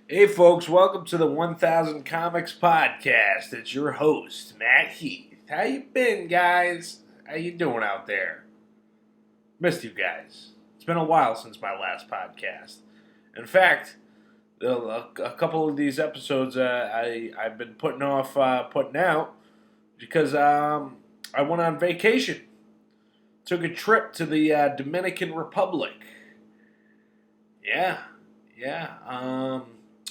Hey folks, welcome to the 1000 Comics Podcast. It's your host, Matt Heath. How you been, guys? How you doing out there? Missed you guys. It's been a while since my last podcast. In fact, a couple of these episodes I've been putting off putting out because I went on vacation. Took a trip to the Dominican Republic. Yeah, yeah.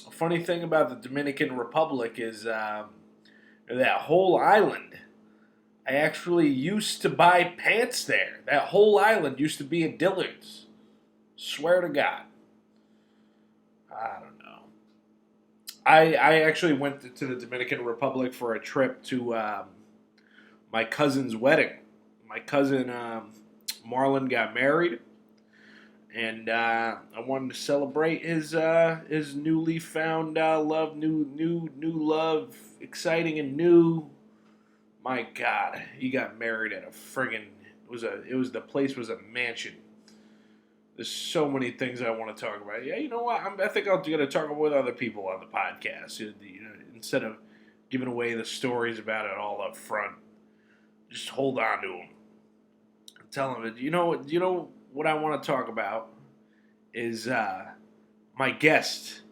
A funny thing about the Dominican Republic is that whole island. I actually used to buy pants there. That whole island used to be a Dillard's. Swear to God. I don't know. I actually went to the Dominican Republic for a trip to my cousin's wedding. My cousin Marlon got married, and I wanted to celebrate his newly found love, new love, exciting and new. My God, he got married at a friggin' the place was a mansion. There's so many things I want to talk about. Yeah, you know what? I think I'm gonna talk with other people on the podcast. Instead of giving away the stories about it all up front, just hold on to them. Tell them, you know what I want to talk about is my guest,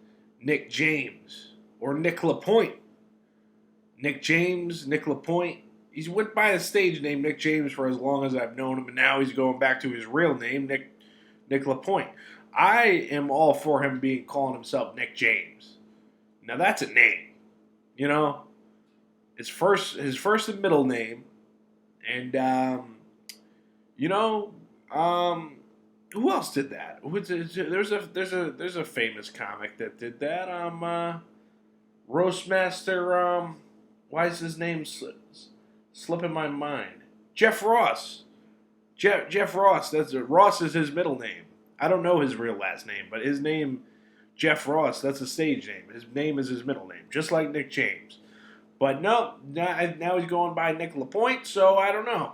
Nick James, or Nick LaPointe. Nick James, Nick LaPointe. He's went by a stage name Nick James for as long as I've known him, and now he's going back to his real name, Nick LaPointe. I am all for him calling himself Nick James. Now that's a name, you know. His first and middle name, and you know, who else did that? There's a famous comic that did that. Roastmaster. Why is his name slipping my mind? Jeff Ross. Jeff Ross. Ross is his middle name. I don't know his real last name, but his name, Jeff Ross. That's a stage name. His name is his middle name, just like Nick James. But no, now he's going by Nick LaPointe. So I don't know.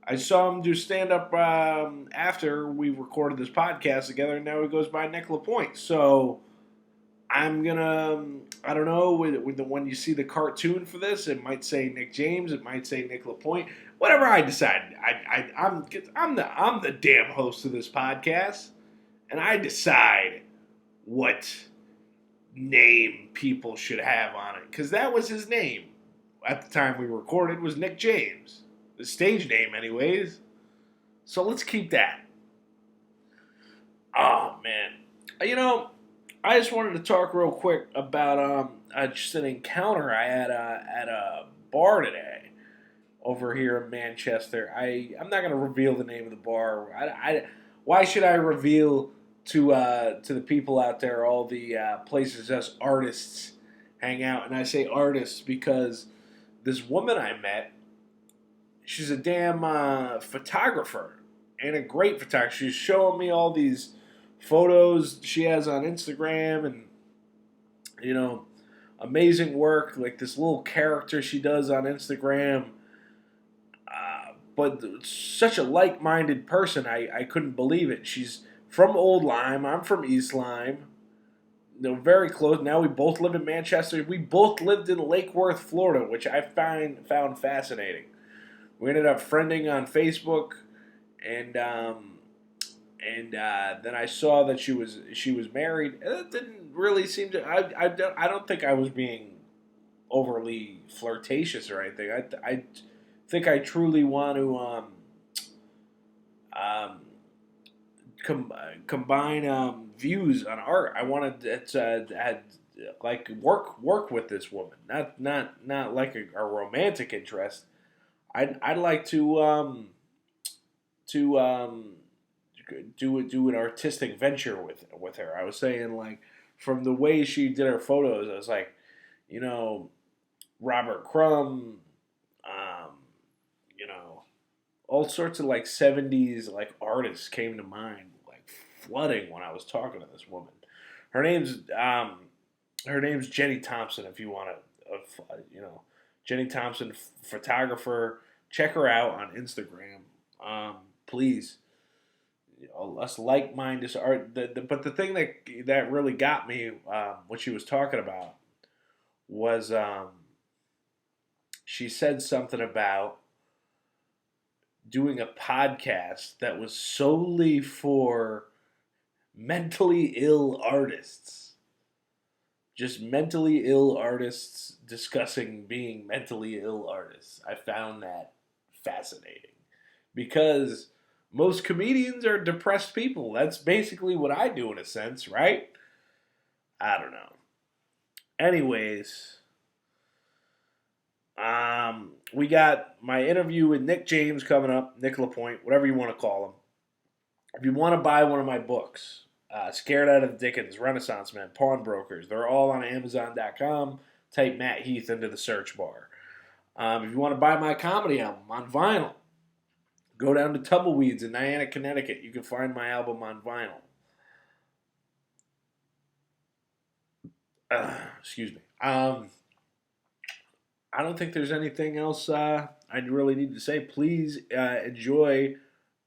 I saw him do stand up after we recorded this podcast together, and now he goes by Nick LaPointe. So I'm gonna, I don't know, when you see the cartoon for this, it might say Nick James, it might say Nick LaPointe, whatever I decide. I'm the damn host of this podcast, and I decide what name people should have on it, because that was his name at the time we recorded, was Nick James, the stage name, anyways. So let's keep that. Oh man, I just wanted to talk real quick about just an encounter I had at a bar today over here in Manchester. I'm not going to reveal the name of the bar. Why should I reveal to the people out there all the places us artists hang out? And I say artists because this woman I met, she's a damn photographer and a great photographer. She's showing me all these photos she has on Instagram, and amazing work, like this little character she does on Instagram. But such a like-minded person, I couldn't believe it. She's from Old Lyme, I'm from East Lyme. Very close. Now we both live in Manchester. We both lived in Lake Worth, Florida, which I found fascinating. We ended up friending on Facebook, and then I saw that she was married. It didn't really seem to. I don't think I was being overly flirtatious or anything. I think I truly want to combine views on art. I wanted to like work with this woman, not like a romantic interest. I'd like to do an artistic venture with her. I was saying, like, from the way she did her photos, I was like, Robert Crumb, all sorts of like 70s like artists came to mind, like flooding when I was talking to this woman. Her name's Jenny Thompson. If you want to, Jenny Thompson, photographer. Check her out on Instagram, please. us like-minded art. But the thing that really got me, what she was talking about, was she said something about doing a podcast that was solely for mentally ill artists. Just mentally ill artists discussing being mentally ill artists. I found that fascinating because most comedians are depressed people. That's basically what I do in a sense, right? I don't know. Anyways, we got my interview with Nick James coming up, Nick LaPointe, whatever you want to call him. If you want to buy one of my books, Scared Out of the Dickens, Renaissance Men, Pawnbrokers, they're all on Amazon.com. Type Matt Heath into the search bar. If you want to buy my comedy album on vinyl, go down to Tumbleweeds in Niantic, Connecticut. You can find my album on vinyl. Excuse me. I don't think there's anything else I really need to say. Please enjoy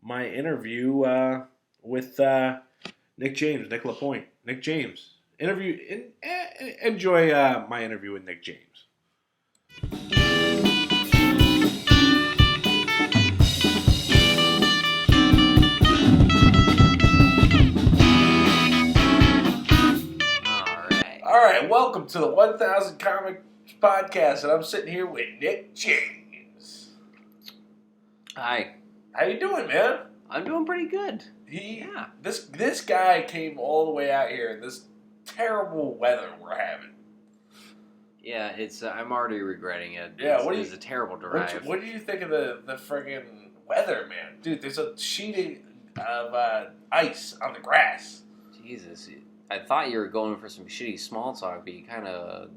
my interview with Nick James, Nick LaPointe. Nick James. Enjoy my interview with Nick James. All right, welcome to the 1000 Comics Podcast, and I'm sitting here with Nick James. Hi. How you doing, man? I'm doing pretty good. This guy came all the way out here in this terrible weather we're having. Yeah, it's. I'm already regretting it. Yeah, it's a terrible drive. What do you think of the friggin' weather, man? Dude, there's a sheet of ice on the grass. Jesus, I thought you were going for some shitty small talk, but you kind of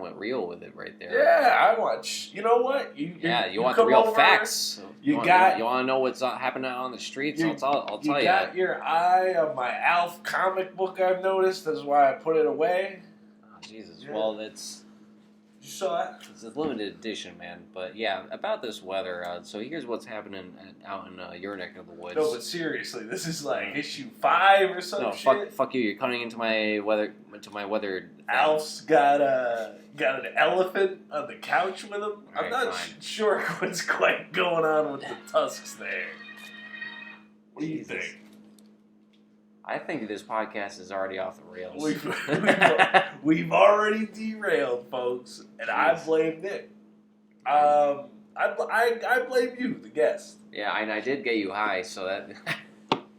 went real with it right there. Yeah, I want. You know what? You want the real facts. You want to know what's happening out on the streets? I'll tell you. You got your eye on my Alf comic book. I've noticed. That's why I put it away. Oh Jesus! Yeah. Well, it's. You saw it? It's a limited edition, man. But yeah, about this weather. So here's what's happening out in your neck of the woods. No, but seriously, this is like issue 5 or something. No, fuck you. You're cutting into my weather. Alf's got an elephant on the couch with him. I'm not sure what's quite going on with the tusks there. What do you think? I think this podcast is already off the rails. We've already derailed, folks, and I blame Nick. I blame you, the guest. Yeah, and I did get you high, so that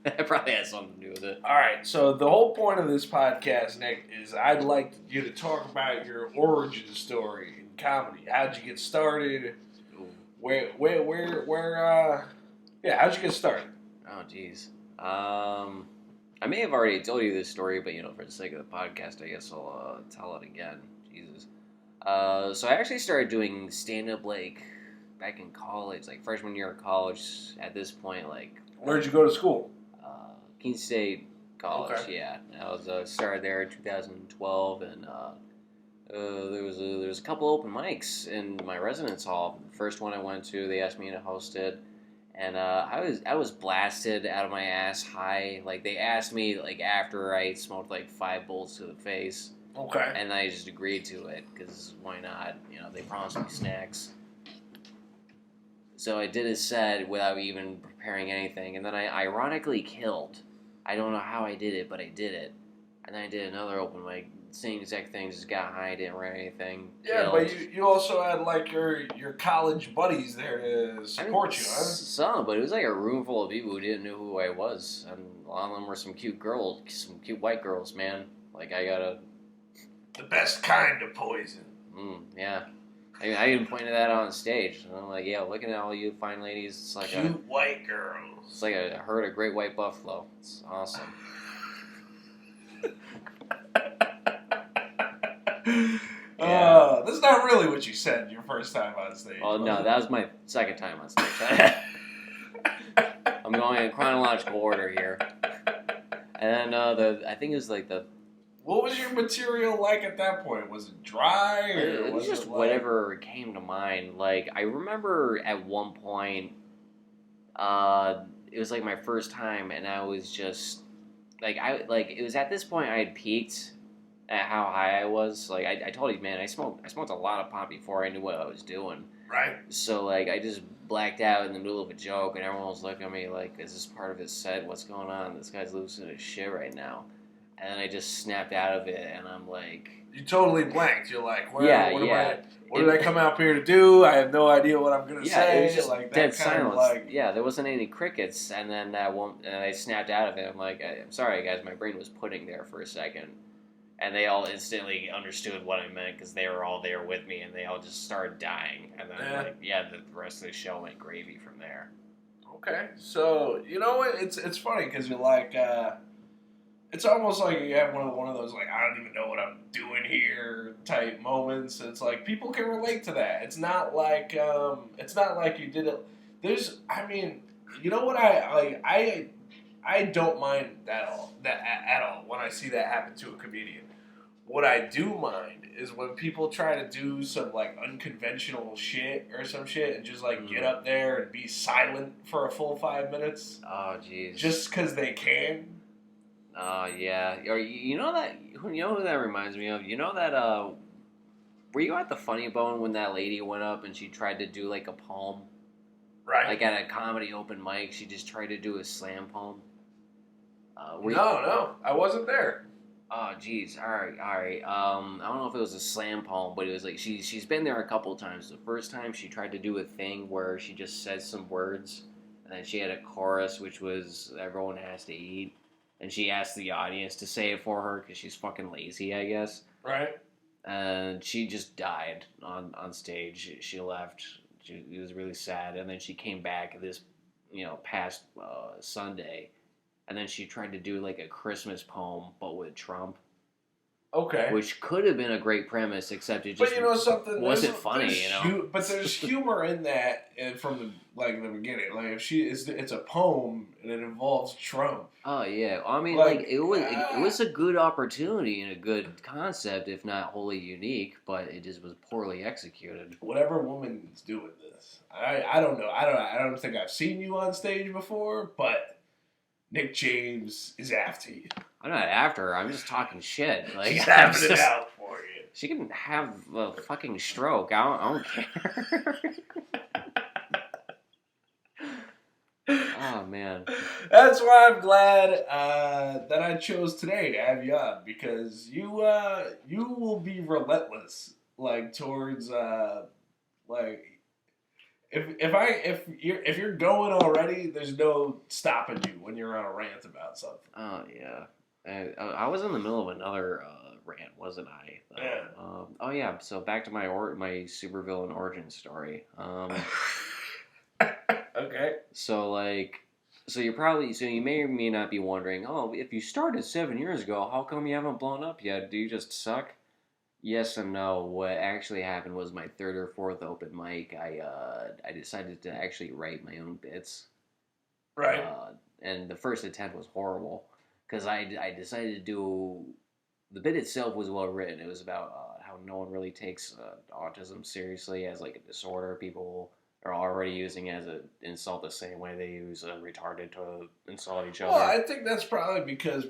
that probably has something to do with it. All right, so the whole point of this podcast, Nick, is I'd like you to talk about your origin story in comedy. How'd you get started? Ooh. How'd you get started? Oh, jeez. I may have already told you this story, but, for the sake of the podcast, I guess I'll tell it again. Jesus. So I actually started doing stand-up, back in college, freshman year of college. At this point, Where'd you go to school? Keene State College, okay. Yeah. I was started there in 2012, and there was a couple open mics in my residence hall. The first one I went to, they asked me to host it. And I was blasted out of my ass high. They asked me after I smoked 5 bullets to the face. Okay. And I just agreed to it because why not? They promised me snacks. So I did a set without even preparing anything, and then I ironically killed. I don't know how I did it, but I did it. And then I did another open mic, same exact thing. Just got high, didn't write anything. Yeah, killed. but you also had your college buddies there to support you, huh? Some, but it was a room full of people who didn't know who I was, and a lot of them were some cute girls, some cute white girls, man. I gotta. The best kind of poison. Yeah. I even pointed that on stage. And I'm yeah, looking at all you fine ladies, it's cute white girls. It's like a herd of great white buffalo. It's awesome. That's not really what you said your first time on stage. Oh, no, that was my second time on stage. I'm going in chronological order here. And then I think it was What was your material like at that point? Was it dry? Or it was just whatever came to mind. I remember at one point, it was like my first time, and I was just it was at this point I had peaked at how high I was. Like I told you, man, I smoked a lot of pot before I knew what I was doing. Right. So like I just blacked out in the middle of a joke, and everyone was looking at me like, "Is this part of his set? What's going on? This guy's losing his shit right now." And then I just snapped out of it, and I'm like, "You totally blanked." You're like, "What did I come out here to do? I have no idea what I'm gonna say." It was just like dead that kind silence. of like, yeah, there wasn't any crickets, and then and I snapped out of it. I'm like, "I'm sorry, guys, my brain was pudding there for a second." And they all instantly understood what I meant because they were all there with me, and they all just started dying. And then, the rest of the show went gravy from there. Okay, so you know what? It's funny because you're like, it's almost like you have one of those like I don't even know what I'm doing here type moments. It's like people can relate to that. It's not like you did it. I mean, you know what I don't mind that at all when I see that happen to a comedian. What I do mind is when people try to do some like unconventional shit or some shit and just like get up there and be silent for a full 5 minutes. Oh, jeez. Just because they can. Oh, yeah. Or you know who that reminds me of? You know that were you at the Funny Bone when that lady went up and she tried to do like a poem? Right. Like at a comedy open mic, she just tried to do a slam poem. No, I wasn't there. Oh, jeez. All right. I don't know if it was a slam poem, but it was like she's been there a couple of times. The first time she tried to do a thing where she just says some words, and then she had a chorus which was everyone has to eat, and she asked the audience to say it for her because she's fucking lazy, I guess. Right. And she just died on stage. She left. It was really sad, and then she came back this, past Sunday. And then she tried to do like a Christmas poem, but with Trump. Okay. Which could have been a great premise, except it just wasn't funny, But there's humor in that from the beginning. Like if it's a poem and it involves Trump. Oh yeah, I mean it was a good opportunity and a good concept, if not wholly unique, but it just was poorly executed. Whatever woman's doing this, I don't know. I don't think I've seen you on stage before, but Nick James is after you. I'm not after her. I'm just talking shit. Like she's having it out for you. She can have a fucking stroke. I don't care. Oh man. That's why I'm glad that I chose today to have you on because you will be relentless towards If you're going already, there's no stopping you when you're on a rant about something. Oh yeah, I was in the middle of another rant, wasn't I? Yeah. Oh yeah. So back to my supervillain origin story. Okay. So you may or may not be wondering, oh, if you started 7 years ago, how come you haven't blown up yet? Do you just suck? Yes and no. What actually happened was my third or fourth open mic, I decided to actually write my own bits. Right. And the first attempt was horrible because I decided to do the bit itself was well written. It was about how no one really takes autism seriously as like a disorder. People are already using it as an insult the same way they use retarded to insult each other. Well, I think that's probably because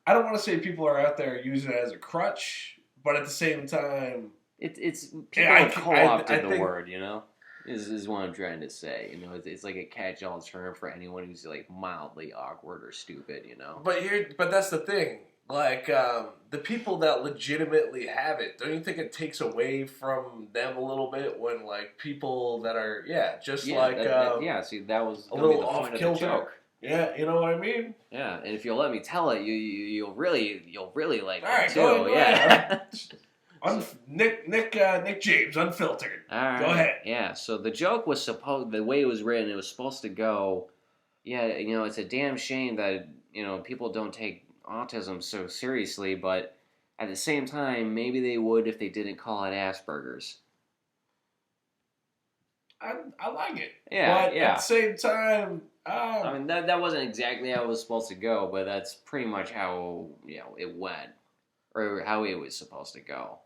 I don't want to say people are out there using it as a crutch, but at the same time, it's people have co-opted the word, is what I'm trying to say. It's like a catch-all term for anyone who's like mildly awkward or stupid, But that's the thing. Like the people that legitimately have it, don't you think it takes away from them a little bit when like people that are see that was a little the off point kilter. of the joke. Yeah, you know what I mean? Yeah, and if you'll let me tell it, you'll really like all right, it too. Yeah. Nick James, unfiltered. All right. Go ahead. Yeah, so the joke was the way it was written, it was supposed to go, it's a damn shame that, people don't take autism so seriously, but at the same time, maybe they would if they didn't call it Asperger's. I like it. Yeah, but at the same time... I mean, that wasn't exactly how it was supposed to go, but that's pretty much how, it went, or how it was supposed to go.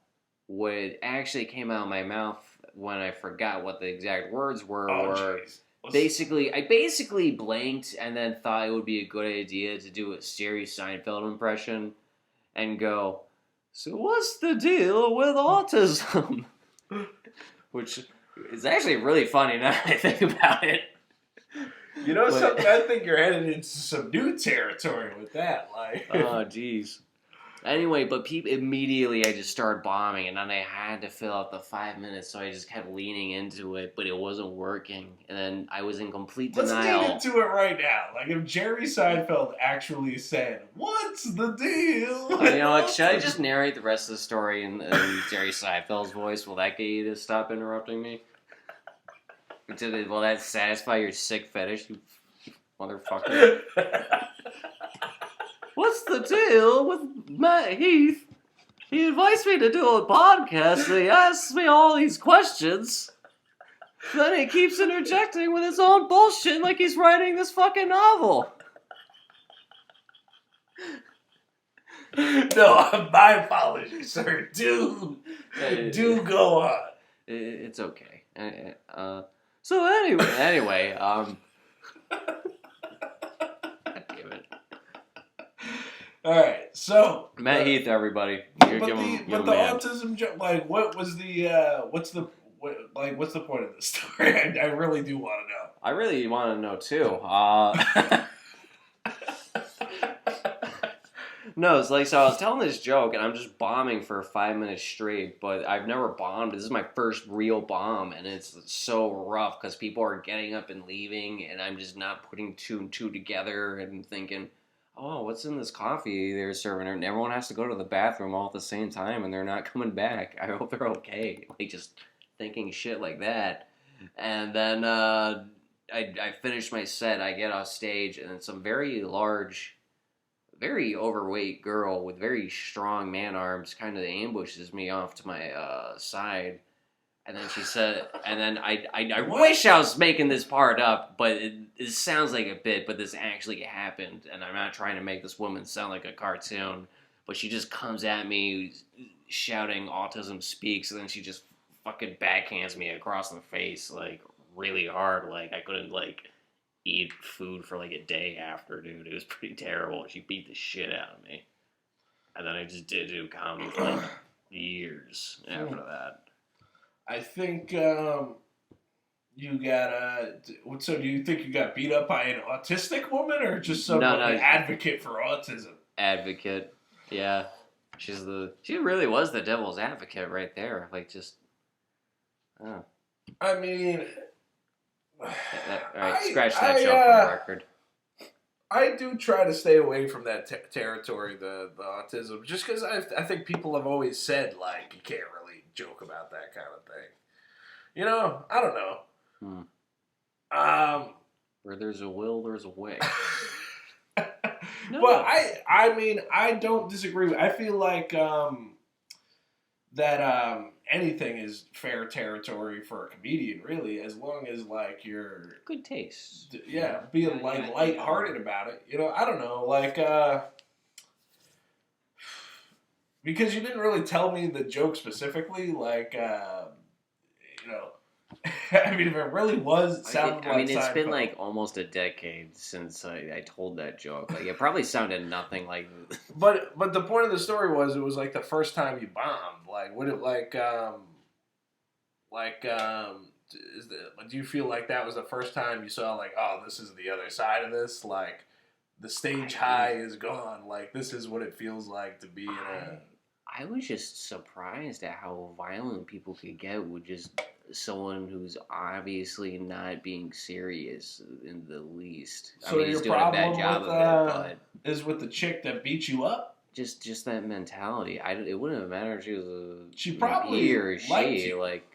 What actually came out of my mouth when I forgot what the exact words were I basically blanked and then thought it would be a good idea to do a Jerry Seinfeld impression and go, so what's the deal with autism? Which is actually really funny now that I think about it. You know something? I think you're headed into some new territory with that. Like, oh, jeez. Anyway, but immediately I just started bombing, and then I had to fill out the 5 minutes, so I just kept leaning into it, but it wasn't working, and then I was in complete denial. Let's get into it right now. Like, if Jerry Seinfeld actually said, "What's the deal?" You know what? Should I just narrate the rest of the story in Jerry Seinfeld's voice? Will that get you to stop interrupting me? Will that satisfy your sick fetish, you motherfucker? What's the deal with Matt Heath? He invites me to do a podcast and he asks me all these questions. Then he keeps interjecting with his own bullshit like he's writing this fucking novel. No, my apologies, sir. Do go on. It's okay. So anyway, God damn it. All right, so Matt Heath, everybody. But the autism joke, like, what was the what's the point of this story? I really do want to know. I really want to know too. No, it's like, so I was telling this joke and I'm just bombing for 5 minutes straight, but I've never bombed. This is my first real bomb, and it's so rough because people are getting up and leaving, and I'm just not putting two and two together and thinking, oh, what's in this coffee they're serving? And everyone has to go to the bathroom all at the same time, and they're not coming back. I hope they're okay. Like, just thinking shit like that. And then I finish my set. I get off stage, and then some very large, very overweight girl with very strong man arms kind of ambushes me off to my side. And then she said, and then I wish I was making this part up, but it sounds like a bit, but this actually happened, and I'm not trying to make this woman sound like a cartoon, but she just comes at me shouting autism speaks, and then she just fucking backhands me across the face, like, really hard. Like, I couldn't, like, eat food for, like, a day after, dude. It was pretty terrible. She beat the shit out of me. And then I just did do comedy for, like, years after that. I think you got so do you think you got beat up by an autistic woman or just some advocate for autism? Advocate, yeah. She really was the devil's advocate right there. Like, just, oh. I mean, all right, scratch that joke from the record. I do try to stay away from that territory, the autism, just because I think people have always said, like, you can't really joke about that kind of thing. You know, I don't know. Where there's a will, there's a way. No. But I mean, I don't disagree. I feel like that anything is fair territory for a comedian, really, as long as, like, you're good taste. Yeah, being like lighthearted about it. You know, I don't know, like because you didn't really tell me the joke specifically, like you know. I mean, if it really was sounded like it's Seinfeld. been like almost a decade since I told that joke. Like, it probably sounded nothing like. But the point of the story was it was like the first time you bombed. Like, would it do you feel like that was the first time you saw, like, oh, this is the other side of this? Like, the stage high is gone. Like, this is what it feels like to be in a. I was just surprised at how violent people could get with just someone who's obviously not being serious in the least. So I mean, he's doing a bad job of it, but is with the chick that beat you up? Just that mentality. It wouldn't have mattered if she was she probably he or she. You. Like,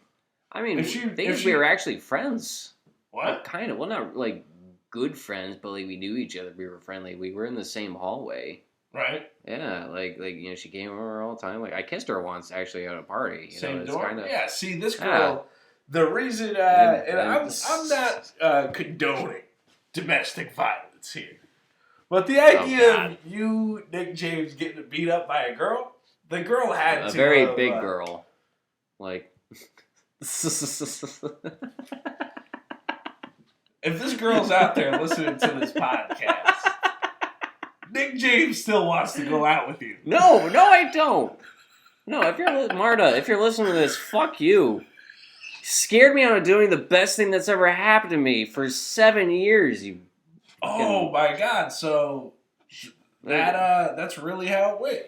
I mean, we were actually friends. What? Kind of. Well, not like good friends, but like we knew each other. We were friendly. We were in the same hallway. Right. Yeah, like you know, she came over all the time. Like, I kissed her once actually at a party. Same door. Kinda, yeah. See, this girl. The reason, and I'm not condoning domestic violence here, but the idea of you, Nick James, getting beat up by a girl, the girl had a very big girl, like. if this girl's out there listening to this podcast, Nick James still wants to go out with you. No, I don't. No, if you're Marta, if you're listening to this, fuck you. Scared me out of doing the best thing that's ever happened to me for 7 years. You. Oh my God! So that's really how it went.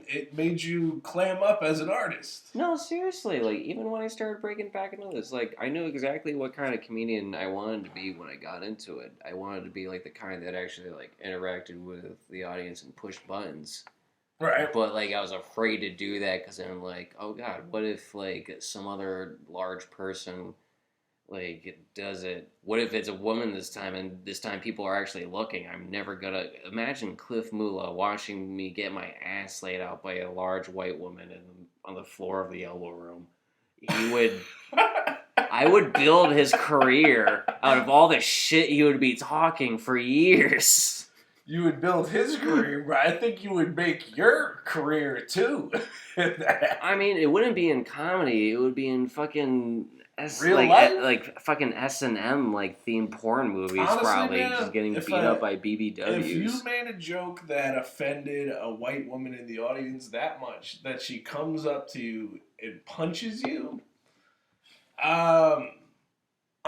It made you clam up as an artist. No, seriously. Like even when I started breaking back into this, like I knew exactly what kind of comedian I wanted to be when I got into it. I wanted to be like the kind that actually like interacted with the audience and pushed buttons. Right. But, like, I was afraid to do that because I'm like, oh, God, what if, like, some other large person, like, does it? What if it's a woman this time and this time people are actually looking? I'm never gonna... Imagine Cliff Mula watching me get my ass laid out by a large white woman on the floor of the elbow room. He would... I would build his career out of all the shit he would be talking for years. You would build his career, but I think you would make your career too. I mean, it wouldn't be in comedy. It would be in fucking real life, like fucking S&M, like themed porn movies. Honestly, probably man, just getting beat up by BBWs. If you made a joke that offended a white woman in the audience that much that she comes up to you and punches you,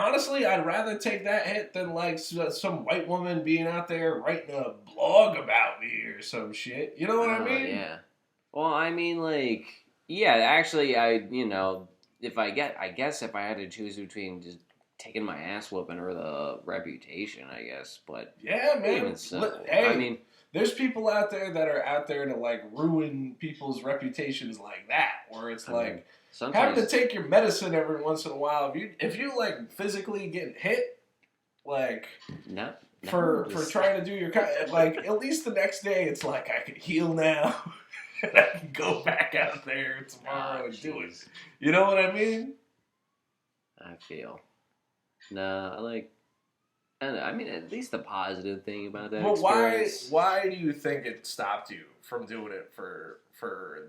honestly, I'd rather take that hit than like some white woman being out there writing a blog about me or some shit. You know what I mean? Yeah. Well, I mean, like, yeah. Actually, I guess if I had to choose between just taking my ass whooping or the reputation, I guess. But yeah, man. Hey, I mean, there's people out there that are out there to like ruin people's reputations like that, where it's like. Sometimes having to take your medicine every once in a while. If you like physically get hit, like for trying to do your like at least the next day it's like I can heal now and I can go back out there tomorrow and do it. You know what I mean? I feel. I mean at least the positive thing about that. But experience. why do you think it stopped you from doing it for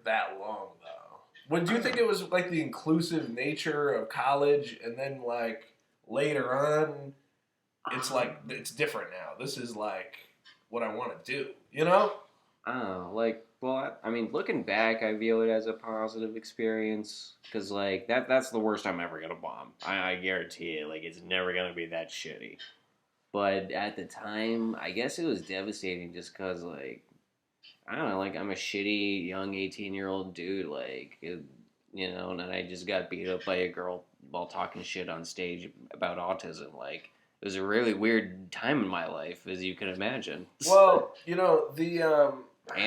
that long though? Well, do you think it was like the inclusive nature of college, and then like later on, it's like it's different now. This is like what I want to do, you know? I mean, looking back, I view it as a positive experience because like that's the worst I'm ever gonna bomb. I guarantee it. Like it's never gonna be that shitty. But at the time, I guess it was devastating just because like. I don't know, like, I'm a shitty, young 18-year-old dude, like, and I just got beat up by a girl while talking shit on stage about autism. Like, it was a really weird time in my life, as you can imagine. Well, and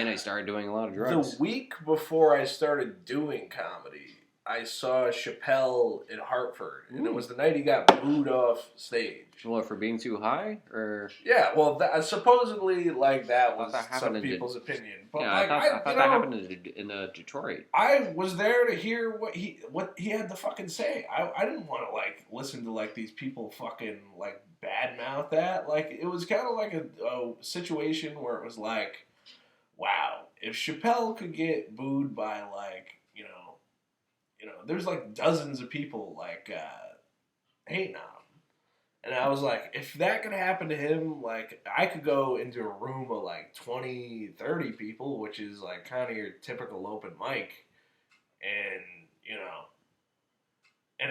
I started doing a lot of drugs. The week before I started doing comedy, I saw Chappelle in Hartford, and it was the night he got booed off stage. What, for being too high, or? Yeah, well, supposedly, like, that was some people's opinion. But, yeah, I thought that happened in Detroit. I was there to hear what he had to fucking say. I didn't want to, like, listen to, like, these people fucking, like, badmouth that. Like, it was kind of like a situation where it was like, wow, if Chappelle could get booed by, like, there's like dozens of people like hating on him. And I was like, if that could happen to him, like I could go into a room of like 20, 30 people, which is like kind of your typical open mic. And, and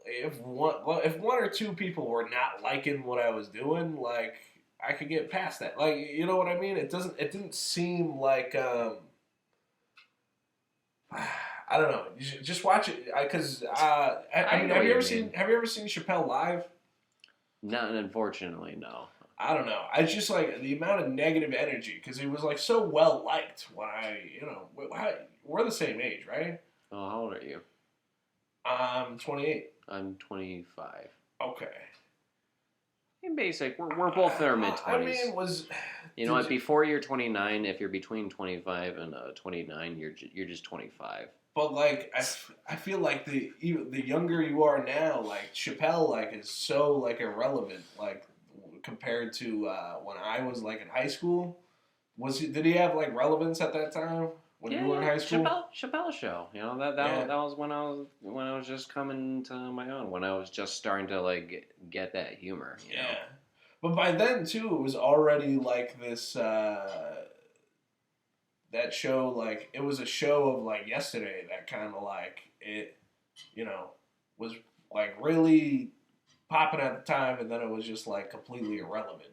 if one or two people were not liking what I was doing, like I could get past that. Like, you know what I mean? It didn't seem like, I don't know. You should just watch it because have you ever seen Chappelle live? No, unfortunately, no. I don't know. I just like the amount of negative energy because he was like so well liked when we're the same age, right? Oh, how old are you? I'm 28. I'm 25. Okay. In basic, we're both in our mid 20s. I mean, what? Before you're 29, if you're between 25 and 29, you're just 25. But like, I feel like the younger you are now, like Chappelle, like is so like irrelevant, like compared to when I was like in high school. Did he have like relevance at that time? when you were in high school? Chappelle Show. You know that was when I was just coming to my own. When I was just starting to like get that humor. You know? But by then too, it was already like this. That show, like, it was a show of like yesterday that kind of like it, was like really popping at the time, and then it was just like completely irrelevant.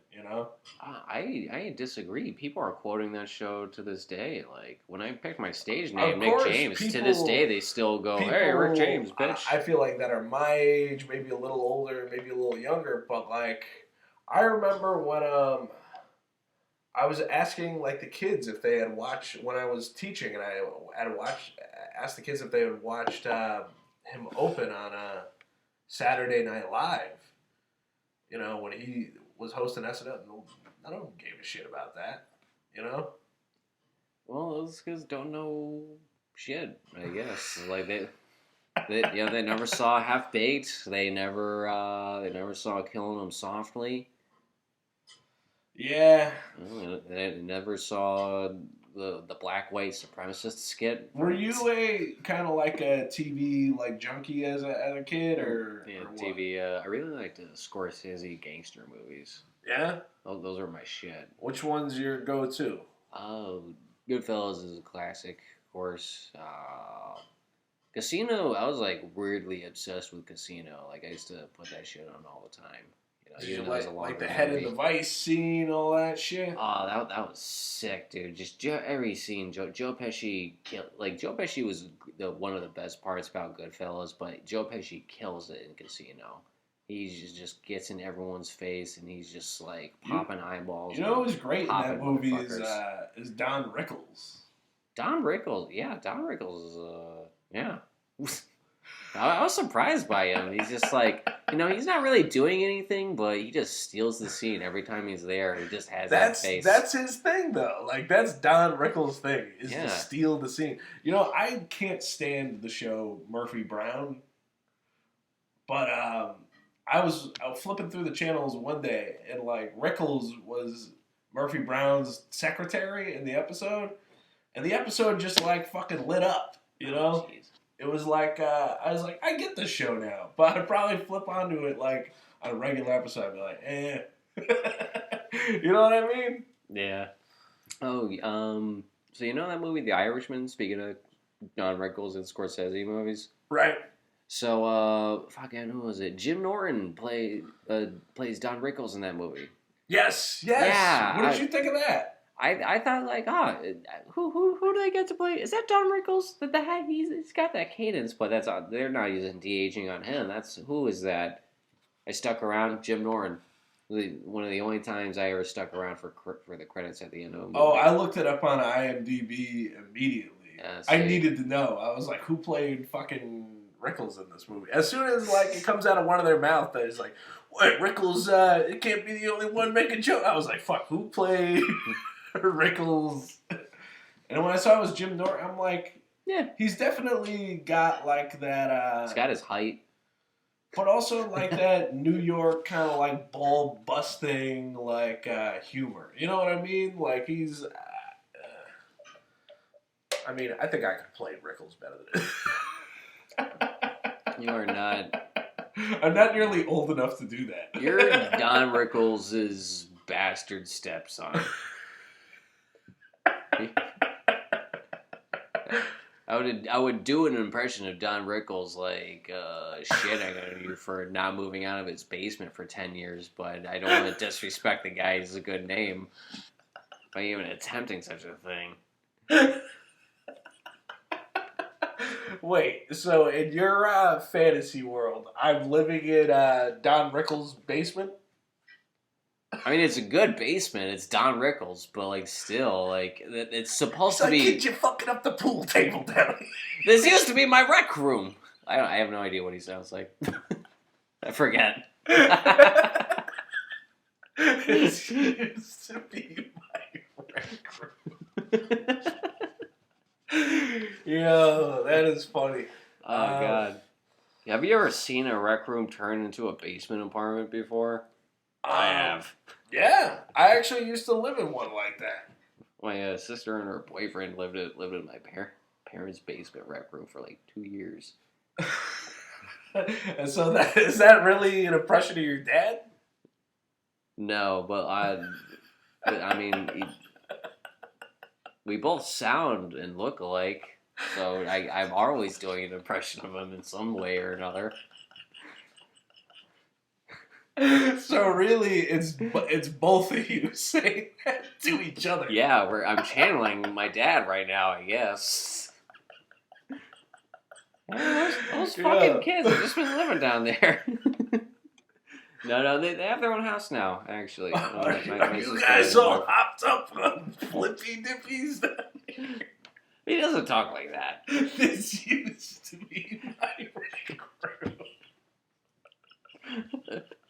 I disagree. People are quoting that show to this day. Like when I picked my stage Of name, Nick course, James, to this day they still go, "Hey, Rick James, bitch." I feel like that are my age, maybe a little older, maybe a little younger, but like I remember when I was asking like the kids if they had watched when I was teaching, and I had asked the kids if they had watched him open on Saturday Night Live. When he was hosting SNL, none of them gave a shit about that. Well, those kids don't know shit, I guess. Like they never saw Half Baked. They never saw Killing Them Softly. Yeah. They never saw the black white supremacist skit. Were you a kind of like a TV like junkie as a kid, or TV? I really liked the Scorsese gangster movies. Yeah. Those are my shit. Which one's your go-to? Goodfellas is a classic, of course. Casino, I was like weirdly obsessed with Casino. Like I used to put that shit on all the time. You like the head of the vice scene, all that shit. Oh, that was sick, dude. Just every scene, Joe Pesci killed. Like Joe Pesci was one of the best parts about Goodfellas, but Joe Pesci kills it in Casino. He just gets in everyone's face, and he's just like popping eyeballs. Who's great in that movie is Don Rickles. Don Rickles, yeah, Don Rickles is yeah. I was surprised by him. He's just like, he's not really doing anything, but he just steals the scene every time he's there. He just has that face. That's his thing, though. Like, that's Don Rickles' thing, is to steal the scene. I can't stand the show Murphy Brown, but I was flipping through the channels one day, and, like, Rickles was Murphy Brown's secretary in the episode, and the episode just, like, fucking lit up, Oh, It was like, I was like, I get this show now. But I'd probably flip onto it, like, on a regular episode. I'd be like, eh. You know what I mean? Yeah. Oh, so you know that movie, The Irishman, speaking of Don Rickles and Scorsese movies? Right. So, who was it? Jim Norton plays Don Rickles in that movie. Yes. Yeah. What did you think of that? I thought like, who do they get to play? Is that Don Rickles? He's got that cadence, but they're not using de-aging on him. Who is that? I stuck around. Jim Norton. One of the only times I ever stuck around for the credits at the end of a movie. Oh, I looked it up on IMDb immediately. I needed to know. I was like, who played fucking Rickles in this movie? As soon as like it comes out of one of their mouth, that is like, what, Rickles? It can't be the only one making joke. I was like, fuck, who played Rickles? And when I saw it was Jim Norton, I'm like, yeah, he's definitely got like that. He's got his height, but also like that New York kind of like ball busting like humor. You know what I mean? Like he's. I mean, I think I could play Rickles better than. You are not. I'm not nearly old enough to do that. You're Don Rickles' bastard stepson. I would do an impression of Don Rickles like shitting on you for not moving out of his basement for 10 years, but I don't want to disrespect the guy. He's a good name by even attempting such a thing. Wait, so in your fantasy world, I'm living in Don Rickles' basement? I mean, it's a good basement. It's Don Rickles, but like still, like it's supposed to be. Kid, you're fucking up the pool table down here. This used to be my rec room. I have no idea what he sounds like. I forget. This used to be my rec room. Yo, that is funny. Oh God. Have you ever seen a rec room turn into a basement apartment before? I have. Yeah, I actually used to live in one like that. My sister and her boyfriend lived in my parents' basement rec room for like 2 years. And so is that really an impression of your dad? No, but I mean, we both sound and look alike, so I'm always doing an impression of him in some way or another. So really, it's both of you saying that to each other. Yeah, I'm channeling my dad right now, I guess. Those fucking kids have just been living down there. No, they have their own house now, actually. Are you guys all hopped up on flippy dippies? He doesn't talk like that. This used to be my rec room.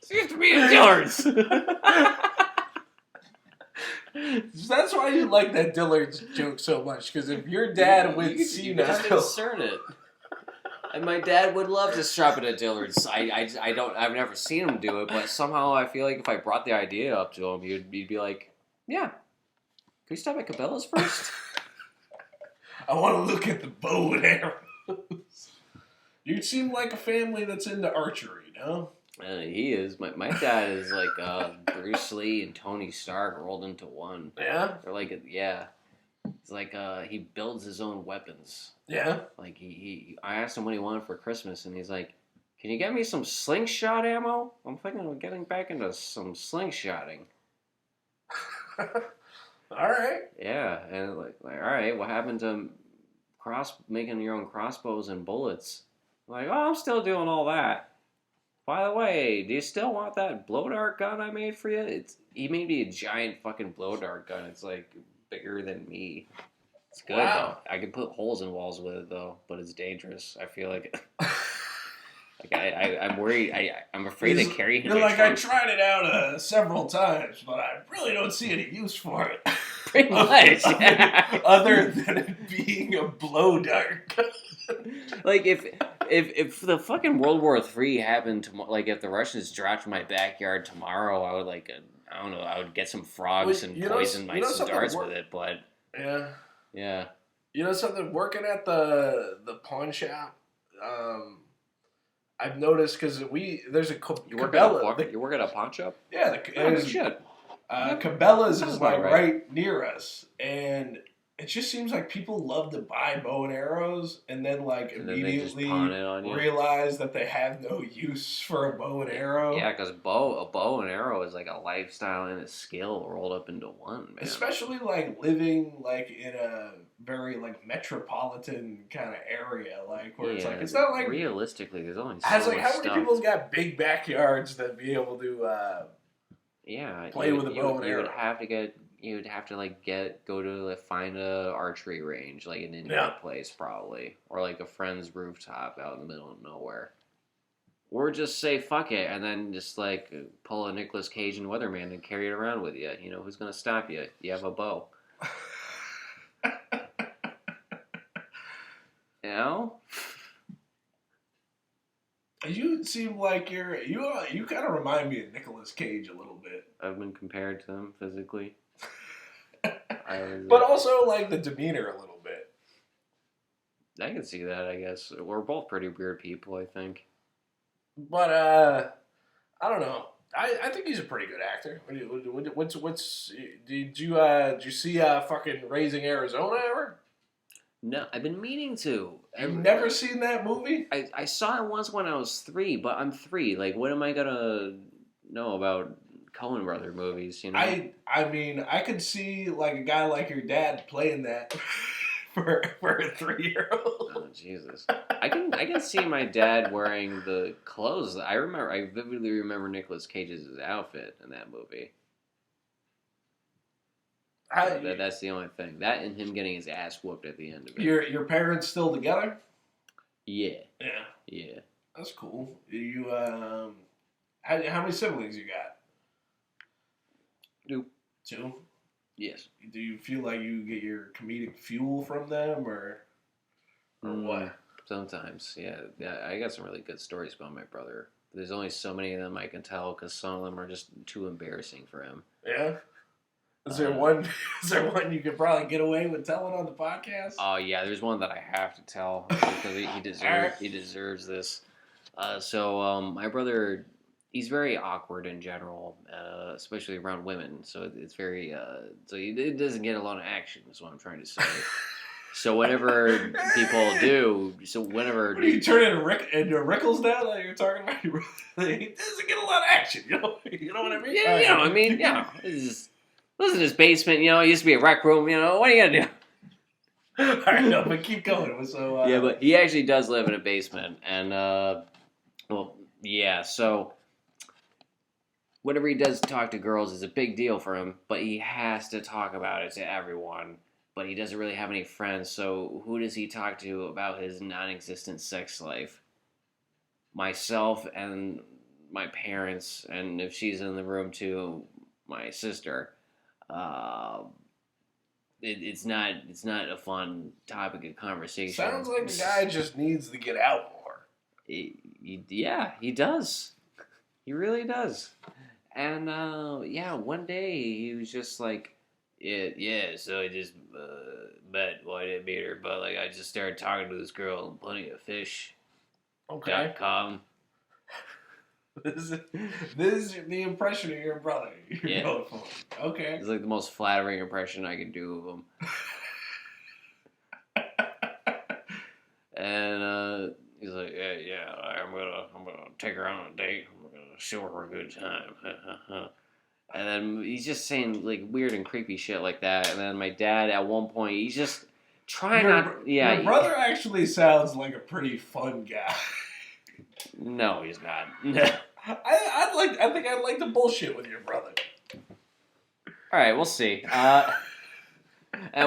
This used to be in Dillard's. That's why you like that Dillard's joke so much, because if your dad would see you just insert it. And my dad would love to shop at a Dillard's. I've never seen him do it, but somehow I feel like if I brought the idea up to him, he'd be like, "Yeah, can we stop at Cabela's first?" I want to look at the bow and arrows. You seem like a family that's into archery, no? He is. My dad is like Bruce Lee and Tony Stark rolled into one. Yeah? They're like, yeah. It's like he builds his own weapons. Yeah? Like I asked him what he wanted for Christmas, and he's like, "Can you get me some slingshot ammo? I'm thinking of getting back into some slingshotting." All right. Yeah, and like all right, what happened to making your own crossbows and bullets? I'm like, oh, I'm still doing all that. By the way, do you still want that blow dart gun I made for you? He made me a giant fucking blow dart gun. It's like bigger than me. It's good though. I can put holes in walls with it though, but it's dangerous. I feel like I'm worried. I'm afraid to carry him. You're like, I tried it out several times, but I really don't see any use for it. Pretty much. Other than it being a blow dart. Like if the fucking World War III happened tomorrow, like if the Russians dropped in my backyard tomorrow, I would like I don't know, I would get some frogs and poison my darts with it. But yeah. You know something? Working at the pawn shop, I've noticed because there's a Cabela. You work at a pawn shop? Yeah, shit. Cabela's is like right near us, and it just seems like people love to buy bow and arrows, and then like immediately realize that they have no use for a bow and arrow. Yeah, because a bow and arrow is like a lifestyle and a skill rolled up into one, man. Especially like living like in a very like metropolitan kind of area, like where it's like it's not like realistically there's only so how much many people's got big backyards that be able to play with a bow and arrow? You would have to like go to like find a archery range, like an Indian place probably, or like a friend's rooftop out in the middle of nowhere, or just say fuck it and then just like pull a Nicolas Cage and Weatherman and carry it around with you. You know who's gonna stop you? You have a bow. You know. You seem like you kind of remind me of Nicolas Cage a little bit. I've been compared to him physically. But also like the demeanor a little bit. I can see that, I guess. We're both pretty weird people, I think. But I don't know. I think he's a pretty good actor. Did you see fucking Raising Arizona ever? No, I've been meaning to. You've never seen that movie? I saw it once when I was 3, but I'm 3. Like, what am I gonna know about Coen Brother movies, you know? I mean, I could see like a guy like your dad playing that for a 3-year-old. Oh Jesus! I can see my dad wearing the clothes. I vividly remember Nicolas Cage's outfit in that movie. That's the only thing. That and him getting his ass whooped at the end of it. Your parents still together? Yeah. Yeah. That's cool. You how many siblings you got? 2? Yes. Do you feel like you get your comedic fuel from them, or what? Sometimes, yeah. I got some really good stories about my brother. There's only so many of them I can tell because some of them are just too embarrassing for him. Yeah. Is there one? Is there one you could probably get away with telling on the podcast? Oh yeah, there's one that I have to tell because he deserves this. My brother, he's very awkward in general, especially around women. So it's very it doesn't get a lot of action. Is what I'm trying to say. So whenever people do, What are you turning into Rickles now that you're talking about? He doesn't get a lot of action. You know what I mean? Yeah, this is his basement. You know, it used to be a rec room. You know, what are you gonna do? All right, no, but keep going. So yeah, but he actually does live in a basement, and So whenever he does talk to girls, it's a big deal for him. But he has to talk about it to everyone. But he doesn't really have any friends, so who does he talk to about his non-existent sex life? Myself and my parents, and if she's in the room too, my sister. It's not a fun topic of conversation. Sounds like the guy just needs to get out more. Yeah, he does. He really does. And one day he was just like, so I just I didn't meet her, but like I just started talking to this girl on Plenty of Fish. Okay. .com. This is the impression of your brother. Yeah. Okay. It's like the most flattering impression I can do of him. And he's like, I'm gonna take her on a date. I'm gonna show her a good time. And then he's just saying like weird and creepy shit like that. And then my dad at one point he's just trying not. Yeah, your brother actually sounds like a pretty fun guy. No, he's not. I think I'd like to bullshit with your brother. All right, we'll see. At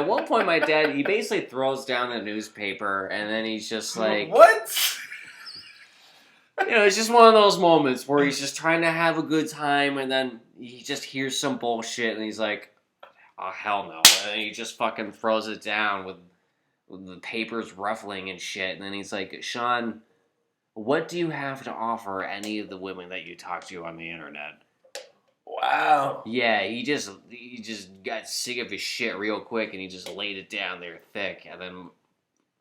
one point, my dad he basically throws down the newspaper, and then he's just like, "What?" It's just one of those moments where he's just trying to have a good time, and then he just hears some bullshit, and he's like, "Oh hell no!" And he just fucking throws it down with the papers ruffling and shit, and then he's like, "Sean, what do you have to offer any of the women that you talk to on the internet?" Wow. Yeah, he just got sick of his shit real quick, and he just laid it down there thick. And then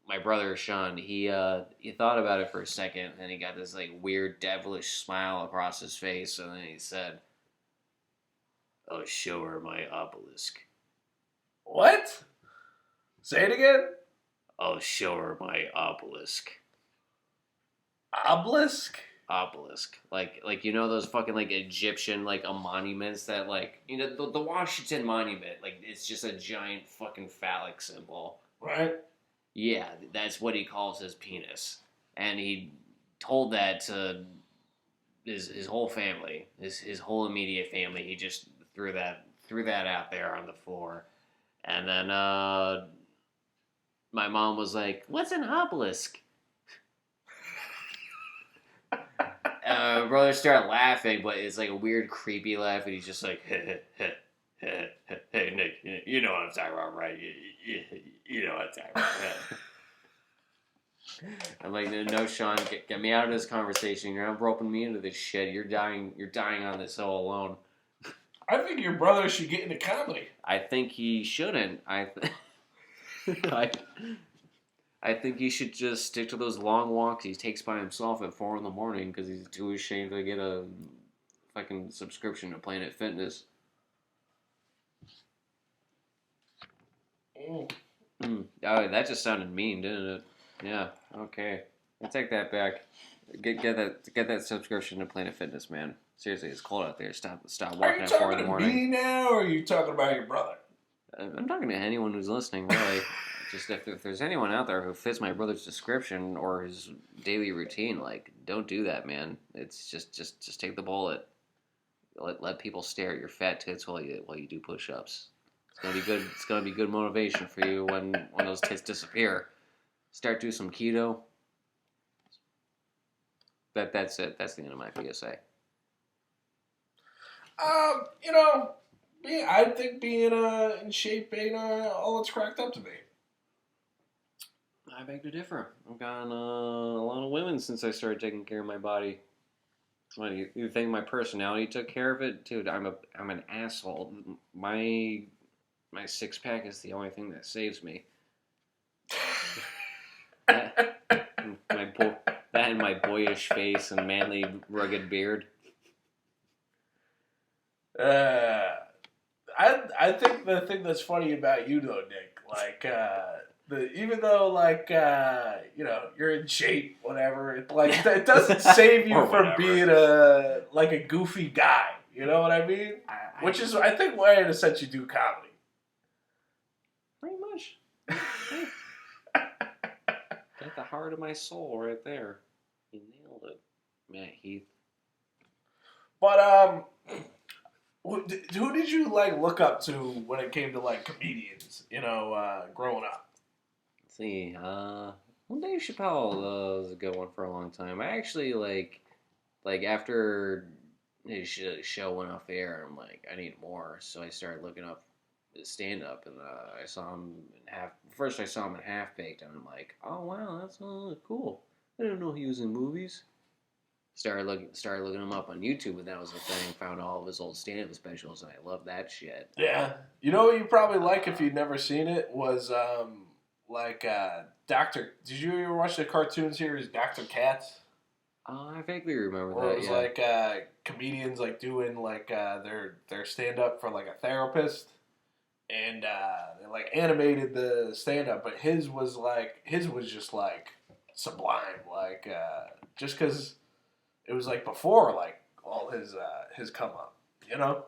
my brother Sean, he thought about it for a second, and he got this like weird devilish smile across his face, and then he said, "I'll show her my obelisk." What? Say it again. I'll show her my obelisk. Obelisk? Obelisk, like those fucking like Egyptian like monuments that like the Washington Monument, like it's just a giant fucking phallic symbol, right? Yeah, that's what he calls his penis, and he told that to his whole family, his whole immediate family. He just threw that out there on the floor, and then my mom was like, "What's an obelisk?" Brother started laughing, but it's like a weird, creepy laugh, and he's just like, "Hey, Nick, you know what I'm talking about, right? You know what I'm talking about." I'm like, "No, Sean, get me out of this conversation. You're not roping me into this shit. You're dying on this hill alone." I think your brother should get into comedy. I think he shouldn't. I think he should just stick to those long walks he takes by himself at 4 a.m. because he's too ashamed to get a fucking subscription to Planet Fitness. Oh, that just sounded mean, didn't it? Yeah. Okay. I take that back. Get that subscription to Planet Fitness, man. Seriously, it's cold out there. Stop walking at 4 in the morning. Are you talking to me now, or are you talking about your brother? I'm talking to anyone who's listening, really. Just if there's anyone out there who fits my brother's description or his daily routine, like, don't do that, man. It's just take the bullet. Let people stare at your fat tits while you do push-ups. It's gonna be good. It's gonna be good motivation for you when those tits disappear. Start doing some keto. That's it. That's the end of my PSA. I think being in shape ain't all it's cracked up to be. I beg to differ. I've gotten a lot of women since I started taking care of my body. What, you think my personality took care of it, dude? I'm an asshole. My 6-pack is the only thing that saves me. That, that and my boyish face and manly, rugged beard. I think the thing that's funny about you though, Nick, like even though like you're in shape, whatever, it doesn't save you Or from whatever. being a goofy guy. You know what I mean? Which is I think why in a sense you do comedy. Pretty much. Got the heart of my soul right there. You nailed it, Matt Heath. But who did you like look up to when it came to like comedians? Growing up. Let's see. Well, Dave Chappelle was a good one for a long time. I actually like after his show went off air, I'm like, I need more. So I started looking up his stand up, and I saw him in half. First, I saw him in Half Baked, and I'm like, oh wow, that's cool. I didn't know he was in movies. Started looking him up on YouTube, and that was the thing. Found all of his old stand-up specials, and I love that shit. Yeah, you know what you probably like if you'd never seen it was Doctor. Did you ever watch the cartoon series Doctor Katz? I vaguely remember Where that. it was Yeah. like comedians like doing like their stand up for like a therapist, and they like animated the stand up, but his was just like sublime, like just because it was like before like all his come up, you know.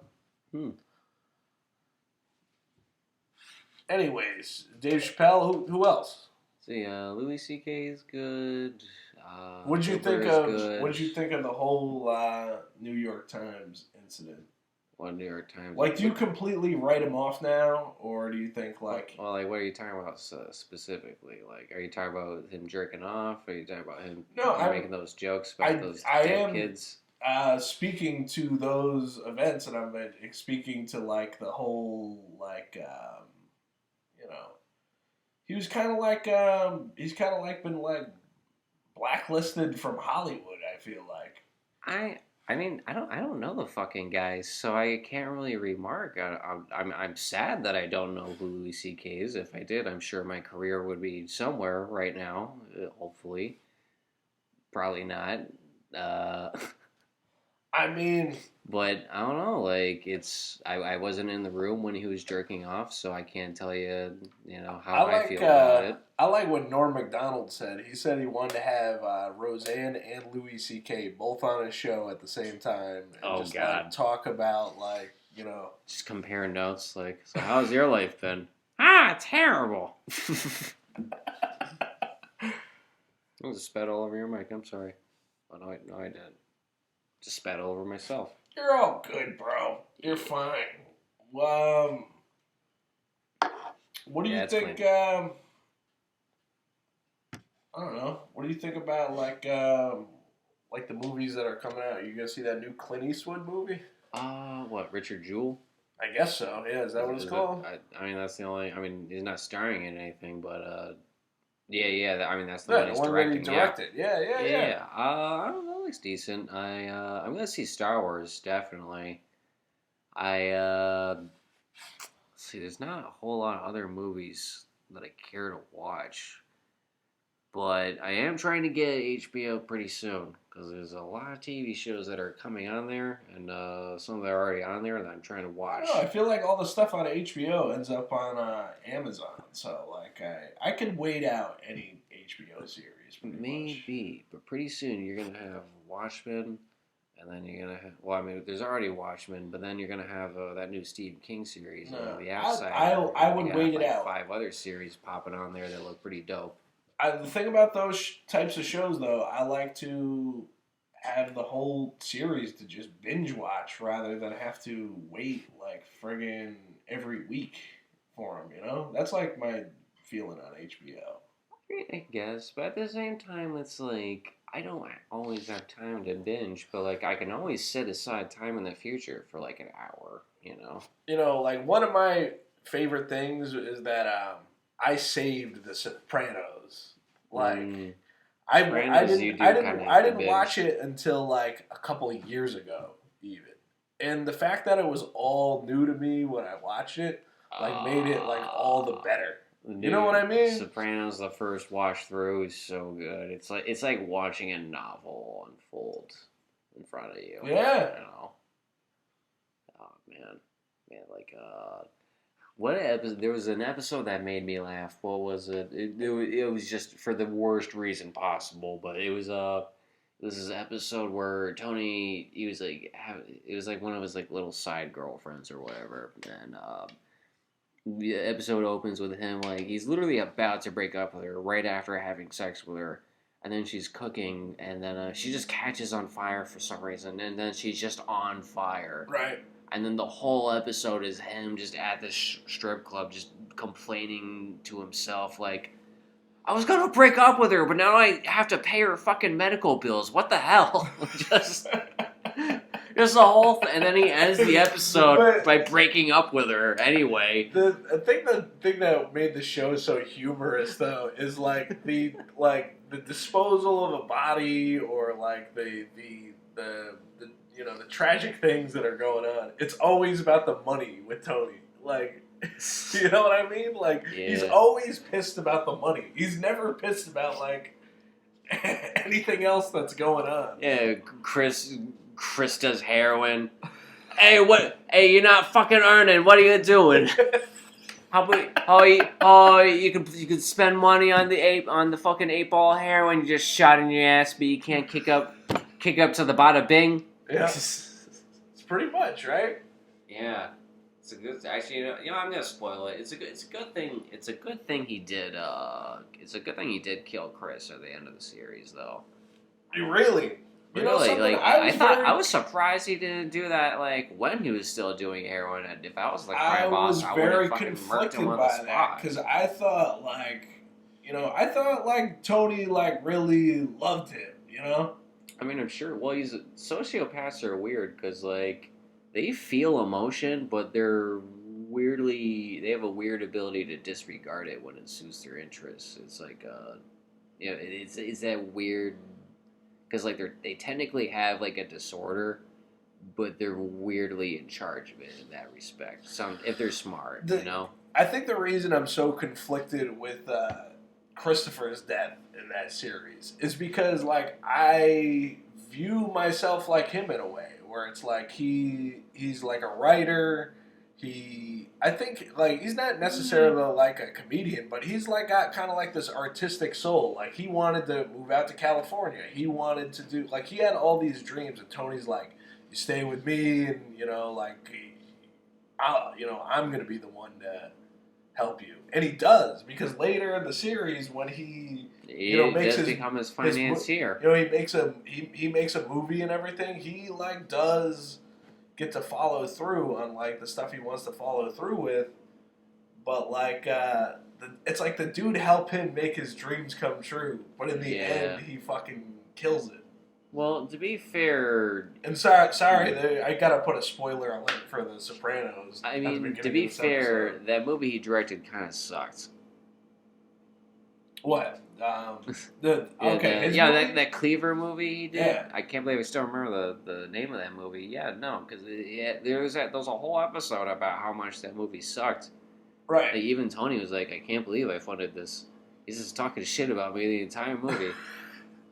Anyways, Dave Chappelle. Who else? See, Louis C.K. is good. What'd you Bill think Burr is of? good. What'd you think of the whole New York Times incident? What New York Times? Like, do you completely write him off now, or do you think like? Well, like, what are you talking about specifically? Like, are you talking about him jerking off? Are you talking about him making those jokes about those dead kids? Speaking to those events, and I'm speaking to like the whole he was kind of like he's kind of like been like blacklisted from Hollywood. I feel like. I mean, I don't know the fucking guy, so I can't really remark. I'm sad that I don't know who Louis C.K. is. If I did, I'm sure my career would be somewhere right now. Hopefully, probably not. I mean, but I don't know. Like, I wasn't in the room when he was jerking off, so I can't tell you, how I feel about it. I like what Norm Macdonald said. He said he wanted to have Roseanne and Louis C.K. both on his show at the same time. And just like talk about just compare notes. Like, so how's your life been? Terrible. It was a spat all over your mic. I'm sorry. Oh, no, I didn't. Just spat all over myself. You're all good, bro. You're fine. What do you think? I don't know. What do you think about like the movies that are coming out? You gonna see that new Clint Eastwood movie? What, Richard Jewell? I guess so. Yeah, is that what it's called? I mean, that's the only. I mean, he's not starring in anything, but yeah. I mean, that's the one he's directing. Directed. Yeah. I don't know. Looks decent. I'm gonna see Star Wars definitely. Let's see. There's not a whole lot of other movies that I care to watch, but I am trying to get HBO pretty soon because there's a lot of TV shows that are coming on there, and some that are already on there that I'm trying to watch. I feel like all the stuff on HBO ends up on Amazon, so like I could wait out any HBO series. Maybe, but pretty soon you're gonna have Watchmen, and then you're gonna have. Well, I mean, there's already Watchmen, but then you're gonna have that new Stephen King series, The Outsider. I would wait it out. 5 other series popping on there that look pretty dope. The thing about those types of shows, though, I like to have the whole series to just binge watch rather than have to wait like friggin' every week for them. That's like my feeling on HBO. I guess, but at the same time, it's like I don't always have time to binge, but like I can always set aside time in the future for like an hour. Like one of my favorite things is that I saved The Sopranos. Like Sopranos, you do kind of I have to didn't watch binge. it until like a couple of years ago, even. And the fact that it was all new to me when I watched it, like made it like all the better. You know what I Dude, mean? Sopranos, the first watch through is so good. It's like watching a novel unfold in front of you. Yeah. You know? Oh man, like what episode? There was an episode that made me laugh. What was it? It was just for the worst reason possible, but it was this is an episode where Tony, he was like it was like one of his like little side girlfriends or whatever, and the episode opens with him like he's literally about to break up with her right after having sex with her, and then she's cooking, and then she just catches on fire for some reason, and then she's just on fire. Right. And then the whole episode is him just at this strip club, just complaining to himself, like, I was gonna break up with her, but now I have to pay her fucking medical bills. What the hell? just the whole thing. And then he ends the episode by breaking up with her anyway. The thing that made the show so humorous though is like the disposal of a body or like the you know the tragic things that are going on. It's always about the money with Tony. Like, you know what I mean? Like he's always pissed about the money. He's never pissed about like anything else that's going on. Yeah, Chris does heroin. Hey, what? Hey, you're not fucking earning. What are you doing? You could spend money on the fucking 8-ball heroin. You just shot in your ass, but you can't kick up to the bada bing. Yeah, it's pretty much right. Yeah, it's a good. Actually, you know, I'm gonna spoil it. It's a good thing. It's a good thing he did. It's a good thing he did kill Chris at the end of the series, though. Really? You know Really, something? like I was surprised he didn't do that. Like when he was still doing heroin, and if I was the crime boss, I would have fucking murked him on the spot. Because I thought like Tony like really loved him. You know? I mean, I'm sure. Well, sociopaths are weird because like they feel emotion, but they have a weird ability to disregard it when it suits their interests. It's like you know, it's that weird. Because like they technically have like a disorder, but they're weirdly in charge of it in that respect. If they're smart, you know. I think the reason I'm so conflicted with Christopher's death in that series is because like I view myself like him in a way where it's like he's like a writer. I think like he's not necessarily like a comedian, but he's like got kind of like this artistic soul. Like he wanted to move out to California. He wanted to do like he had all these dreams, and Tony's like, "You stay with me, and you know, like, I'm gonna be the one to help you," and he does because later in the series when he makes become his financier. He makes a movie and everything. He like does get to follow through on like the stuff he wants to follow through with, but like it's like the dude helped him make his dreams come true, but in the end he fucking kills it. Well, to be fair, and sorry, I gotta put a spoiler alert for the Sopranos. I mean, to be fair, that movie he directed kind of sucked. What? That Cleaver movie he did. Yeah. I can't believe I still remember the name of that movie. Yeah, no, because there was a whole episode about how much that movie sucked. Right. Like, even Tony was like, I can't believe I funded this. He's just talking shit about me the entire movie.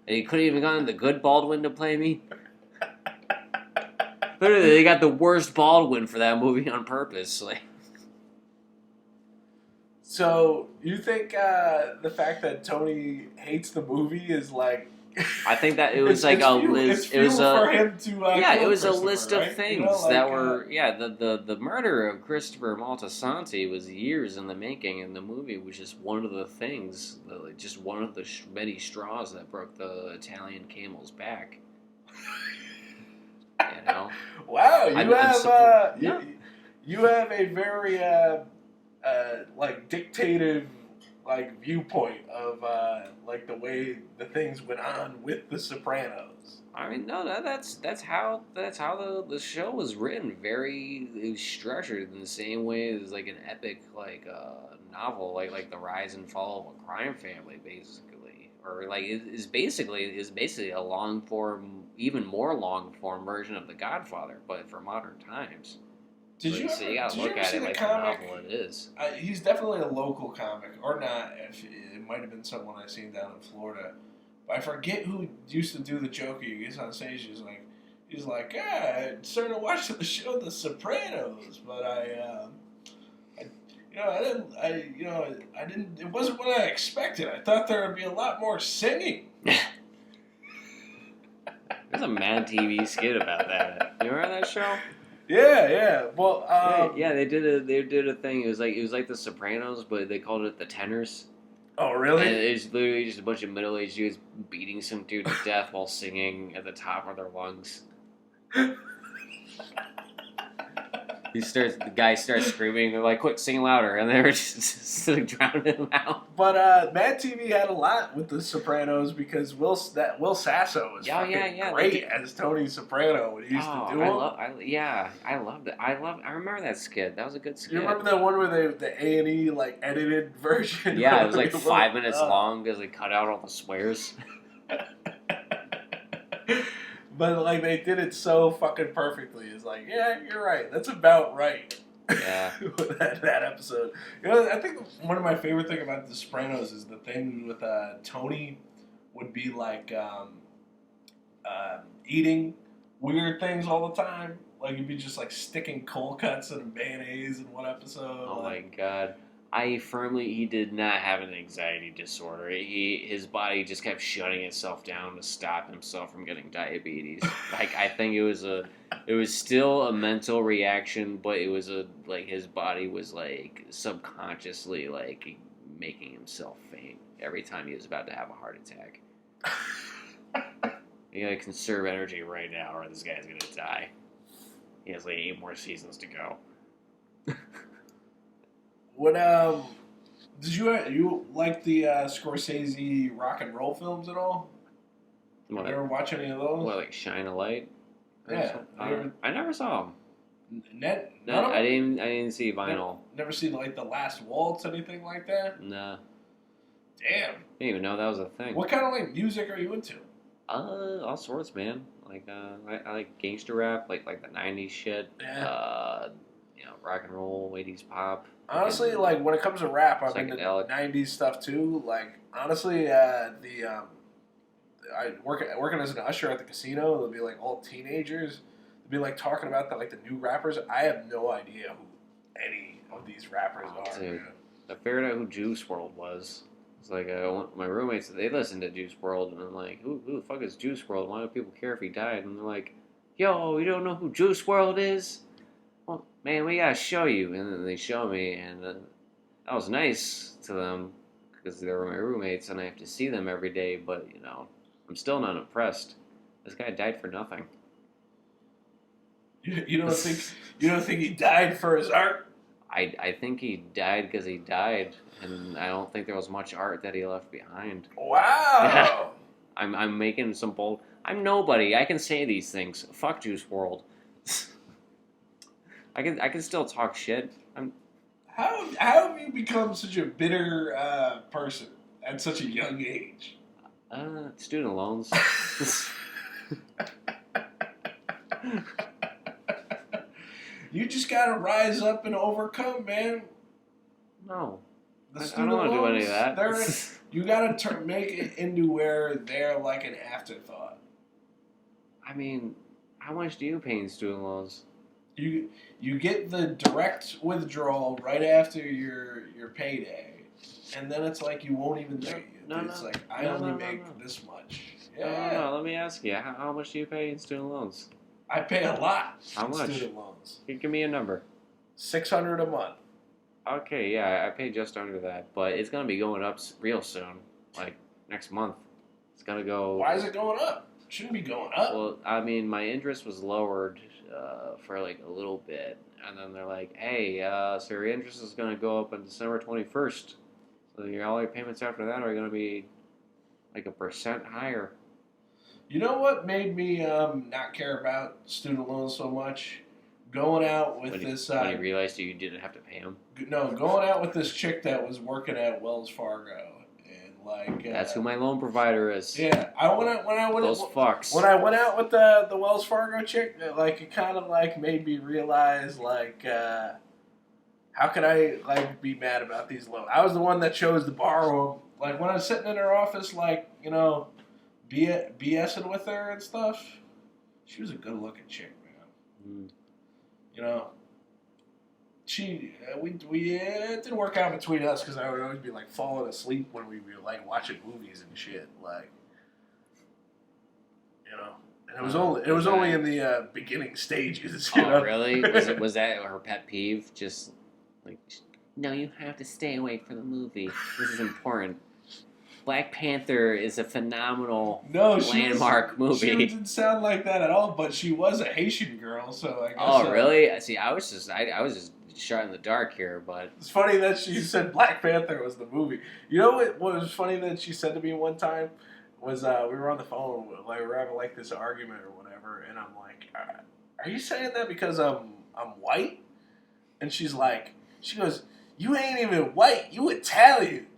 And he couldn't even gotten the good Baldwin to play me. Literally, they got the worst Baldwin for that movie on purpose. Like. So, you think the fact that Tony hates the movie is like... I think that it was like a list. It was for him to it was a list of right? things that were the murder of Christopher Moltisanti was years in the making, and the movie was just one of the things, just one of the many straws that broke the Italian camel's back. You know. Wow, you have a very like dictative like viewpoint of like the way the things went on with the Sopranos. I mean, no, that's how the show was written. It was structured in the same way as like an epic like novel, like the rise and fall of a crime family, basically, or like is basically a long form, even more long form version of The Godfather, but for modern times. So you gotta look at see it the like comic? the novel it is. He's definitely a local comic, or not. If it might have been someone I seen down in Florida, but I forget who used to do the Joker. He gets on stage. He's like, I started watching the show The Sopranos, but I didn't. It wasn't what I expected. I thought there would be a lot more singing. There's a Mad TV skit about that. You remember that show? Yeah. Well, yeah, they did a thing. It was like The Sopranos, but they called it The Tenors. Oh, really? And it's literally just a bunch of middle-aged dudes beating some dude to death while singing at the top of their lungs. The guy starts screaming. They're like, "Quick, sing louder!" And they were just drowning him out. But Mad TV had a lot with The Sopranos because Will Sasso was great as Tony Soprano when he used to do it. I loved it. I remember that skit. That was a good skit. You remember that one where the A&E like edited version? Yeah, it was like 5 minutes long because they cut out all the swears. But like they did it so fucking perfectly. It's like, yeah, you're right. That's about right. Yeah. that episode. You know, I think one of my favorite thing about The Sopranos is the thing with Tony would be like eating weird things all the time. Like he'd be just like sticking cold cuts and mayonnaise in one episode. Oh my god. He did not have an anxiety disorder. His body just kept shutting itself down to stop himself from getting diabetes. Like I think it was still a mental reaction, but it was his body was like subconsciously like making himself faint every time he was about to have a heart attack. You gotta conserve energy right now, or this guy's gonna die. He has like 8 more seasons to go. What did you like the Scorsese rock and roll films at all? You ever watch any of those? What, like Shine a Light? Yeah. I never saw them. I didn't see Vinyl. Never seen like The Last Waltz, anything like that? Nah. Damn. I didn't even know that was a thing. What kind of like music are you into? All sorts, man. Like I like gangster rap, like the '90s shit. Yeah. Rock and roll, '80s pop. Honestly, like when it comes to rap, I'm into Psychedelic. '90s stuff too. Like honestly, working as an usher at the casino, there'll be like all teenagers. They'll be like talking about the new rappers. I have no idea who any of these rappers are. Dude, I figured out who Juice WRLD was. It's like my roommates, they listened to Juice WRLD, and I'm like, who the fuck is Juice WRLD? Why do people care if he died? And they're like, yo, you don't know who Juice WRLD is? Well, man, we gotta show you. And then they show me, and that was nice to them because they were my roommates, and I have to see them every day. But I'm still not impressed. This guy died for nothing. You don't think he died for his art? I think he died because he died, and I don't think there was much art that he left behind. Wow. I'm making some bold. I'm nobody. I can say these things. Fuck Juice WRLD. I can still talk shit. How have you become such a bitter person at such a young age? Student loans. You just gotta rise up and overcome, man. No, The I student don't want to do any of loans, that. You gotta make it into where they're like an afterthought. I mean, how much do you pay in student loans? You get the direct withdrawal right after your payday, and then it's like you won't even know you. It's like I only make this much. Yeah. No. Let me ask you, how much do you pay in student loans? I pay a lot. How much? Student loans. Give me a number. $600 a month. Okay, yeah, I pay just under that, but it's gonna be going up real soon, like next month. It's gonna go. Why is it going up? It shouldn't be going up. Well, I mean, my interest was lowered for like a little bit, and then they're like, "Hey, so your interest is gonna go up on December 21st. So all your payments after that are gonna be like 1% higher." You know what made me not care about student loans so much? Going out with when you realized you didn't have to pay them. No, going out with this chick that was working at Wells Fargo and Like that's who my loan provider is. Yeah, when I went Those fucks. when I went out with the Wells Fargo chick, like it kind of like made me realize like how could I like be mad about these loans? I was the one that chose to borrow them. Like when I was sitting in her office, like BSing with her and stuff. She was a good looking chick, man. She it didn't work out between us because I would always be like falling asleep when we'd be like watching movies and shit, like And it was only in the beginning stages. Really? Was that her pet peeve? Just like, no, you have to stay away from the movie. This is important. Black Panther is a phenomenal landmark movie. She didn't sound like that at all, but she was a Haitian girl, so I guess. Oh, really? See, I was just shot in the dark here, but it's funny that she said Black Panther was the movie. You know what was funny that she said to me one time was we were on the phone, like we were having like this argument or whatever, and I'm like, "Are you saying that because I'm white?" And she goes, "You ain't even white, you Italian."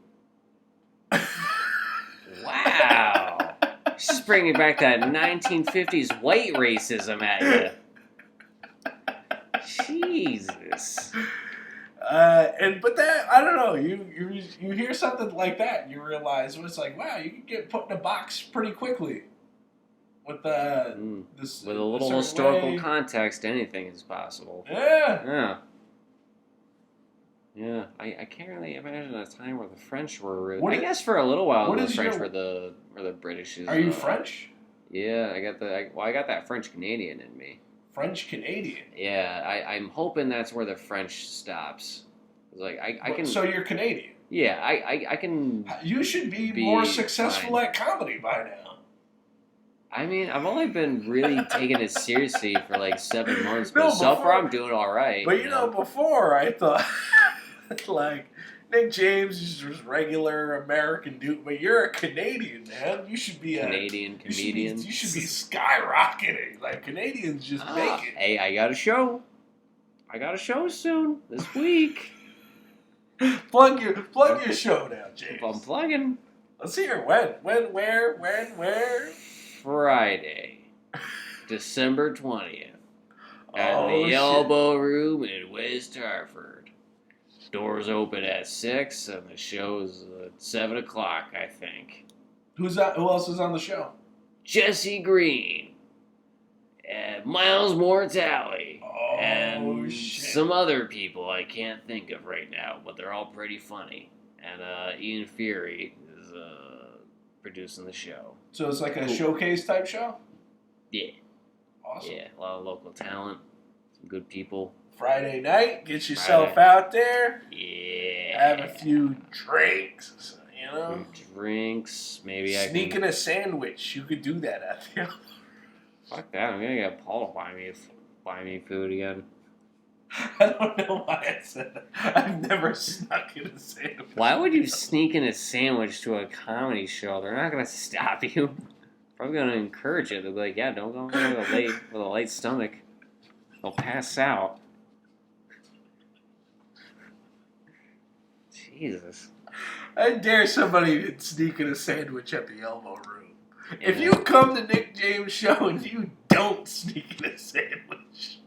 Wow. She's bringing back that 1950s white racism at you. Jesus. But that, I don't know, you hear something like that and you realize it's like, wow, you can get put in a box pretty quickly with this with a little historical context. Anything is possible. Yeah. Yeah, I can't really imagine a time where the French were rude. I guess for a little while the French were the British. Are you French? Yeah, I got that French Canadian in me. French Canadian. Yeah, I'm hoping that's where the French stops. Like I can. So you're Canadian. Yeah, I can. You should be more successful at comedy by now. I mean, I've only been really taking it seriously for like 7 months, but so far I'm doing all right. But before I thought like Nick James is just regular American dude, but you're a Canadian, man. You should be Canadian comedian. You should be skyrocketing. Like Canadians just make it. Hey, I got a show. Soon this week. Plug your show now, James. I'm plugging. Let's hear when, where. Friday, December 20th, at the Elbow Room in West Hartford. Doors open at 6, and the show's at 7 o'clock, I think. Who's that? Who else is on the show? Jesse Green, and Miles Mortale, and some other people I can't think of right now, but they're all pretty funny. And Ian Fury is producing the show. So it's like a showcase type show? Yeah. Awesome. Yeah, a lot of local talent, some good people. Friday night, get yourself out there. Yeah. Have a few drinks, Drinks, maybe sneaking a sandwich. You could do that at the Fuck that, I'm gonna get Paul to buy me food again. I don't know why I said that. I've never snuck in a sandwich. Why would you sneak in a sandwich to a comedy show? They're not gonna stop you. Probably gonna encourage it. They'll be like, yeah, don't go with a light stomach. They'll pass out. Jesus. I dare somebody to sneak in a sandwich at the Elbow Room. Yeah. If you come to Nick James' show and you don't sneak in a sandwich,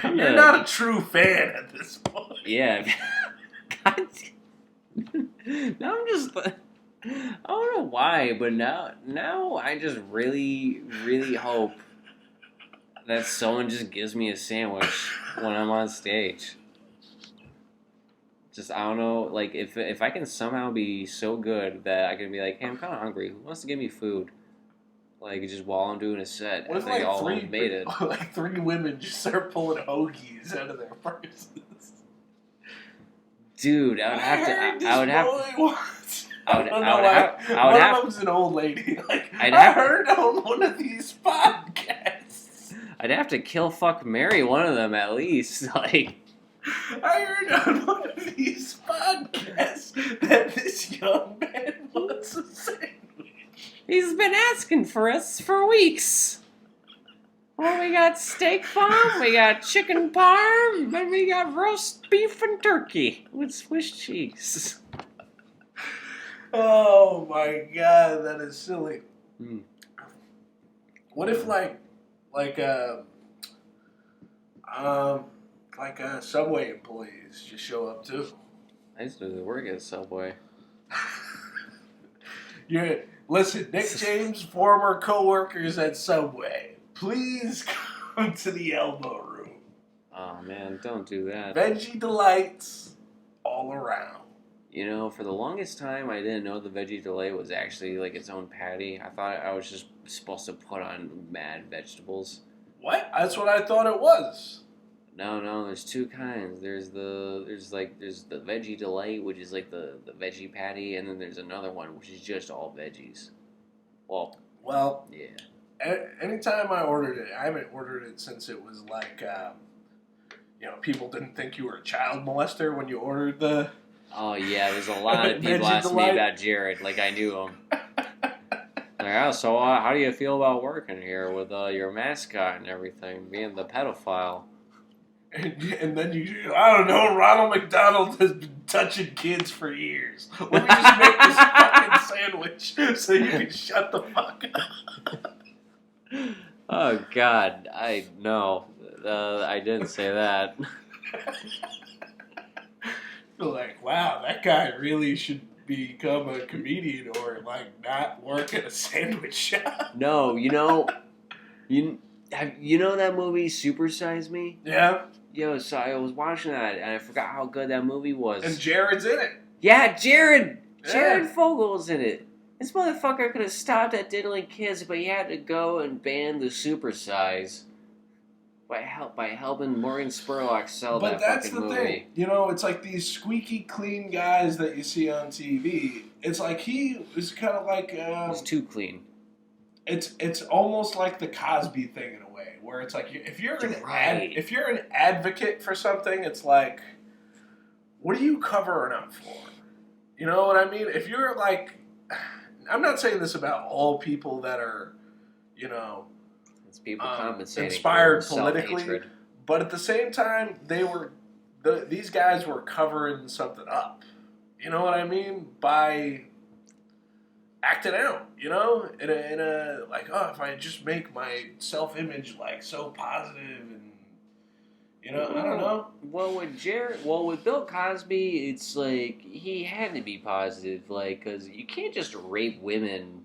you're not a true fan at this point. Yeah. God. Now I'm just... I don't know why, but now I just really, really hope that someone just gives me a sandwich when I'm on stage. Just, I don't know, like, if I can somehow be so good that I can be like, hey, I'm kind of hungry. Who wants to give me food? Like, just while I'm doing a set. What if they all made it. Like 3 women just start pulling hoagies out of their purses? Dude, I would have One of them's an old lady. Like, I heard on one of these podcasts. I'd have to kill, fuck, marry one of them at least. Like, I heard on one of these podcasts that this young man wants a sandwich. He's been asking for us for weeks. Well, we got steak farm, we got chicken parm, and we got roast beef and turkey with Swiss cheese. Oh my god, that is silly. Hmm. What if like um Subway employees just show up too? I used to work at Subway. Listen, Nick James, former co-workers at Subway, please come to the elbow room. Oh man, don't do that. Veggie delights all around. You know, for the longest time, I didn't know the veggie delay was actually like its own patty. I thought I was just supposed to put on mad vegetables. What? That's what I thought it was. No, there's two kinds. There's the veggie delay, which is like the veggie patty, and then there's another one which is just all veggies. Well, Yeah. anytime I ordered it, I haven't ordered it since it was people didn't think you were a child molester when you ordered the. Oh yeah, there's a lot of people Veggie asking me delight. about Jared, like I knew him. Yeah, so how do you feel about working here with your mascot and everything, being the pedophile? And then I don't know, Ronald McDonald has been touching kids for years. Let me just make this fucking sandwich so you can shut the fuck up. Oh God, I didn't say that. Feel like, wow, that guy really should become a comedian or not work at a sandwich shop. No, you know that movie Super Size Me? Yeah, Yo, so I was watching that and I forgot how good that movie was. and Jared's in it. Yeah, Jared Yeah. Fogel's in it. This motherfucker could have stopped at diddling kids, but he had to go and ban the Super Size by helping Maureen Spurlock sell But that that's fucking the movie. thing. It's like these squeaky clean guys that you see on TV. It's like he is kind of like. It's too clean. It's almost like the Cosby thing in a way, where it's like if you're an advocate for something, it's like, what are you covering up for? You know what I mean? If you're like, I'm not saying this about all people that are, It's people compensating inspired for politically, self-hatred. but at the same time, these guys were covering something up. You know what I mean? By acting out, in a like, oh, if I just make my self-image like so positive and I don't know. Well, with Bill Cosby, it's like he had to be positive, like, because you can't just rape women.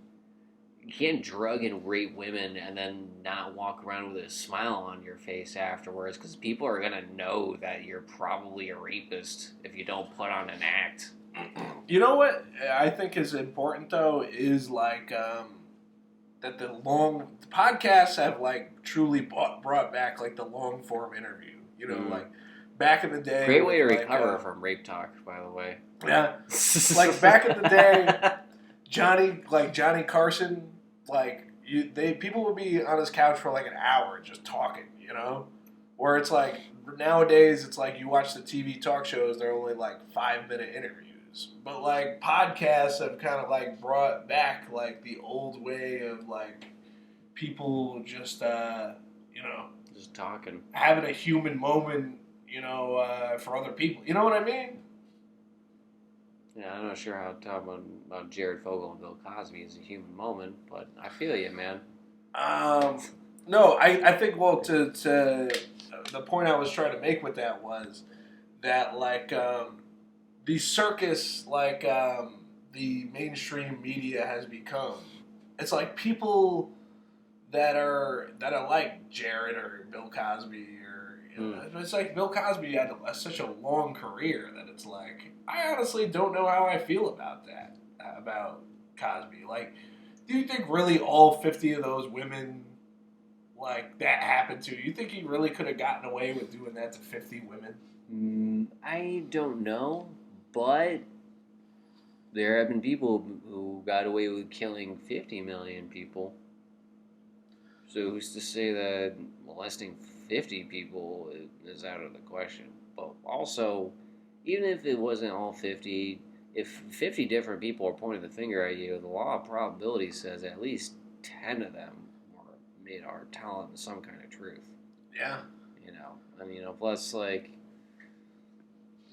You can't drug and rape women and then not walk around with a smile on your face afterwards, because people are gonna know that you're probably a rapist if you don't put on an act. You know what I think is important though is like that the podcasts have like truly brought back like the long form interview. Like back in the day. Great way to recover from rape talk, by the way. Yeah, like back in the day, Johnny Carson, people would be on his couch for like an hour just talking. Where it's like nowadays it's like you watch the TV talk shows, they're only like 5-minute interviews. But like podcasts have kind of like brought back like the old way of like people just just talking, having a human moment, for other people. You know what I mean? Yeah, I'm not sure how to talk about Jared Fogle and Bill Cosby as a human moment, but I feel you, man. No, I think, well, to the point I was trying to make with that was that, like, the circus, like, the mainstream media has become, it's like people that are like Jared or Bill Cosby or, it's like Bill Cosby had such a long career that it's like, I honestly don't know how I feel about that, about Cosby. Like, do you think really all 50 of those women, like, that happened to, you think he really could have gotten away with doing that to 50 women? I don't know, but there have been people who got away with killing 50 million people. So who's to say that molesting 50 people is out of the question? But also, even if it wasn't all 50, if 50 different people are pointing the finger at you, the law of probability says at least 10 of them are telling some kind of truth. Yeah. Plus, like,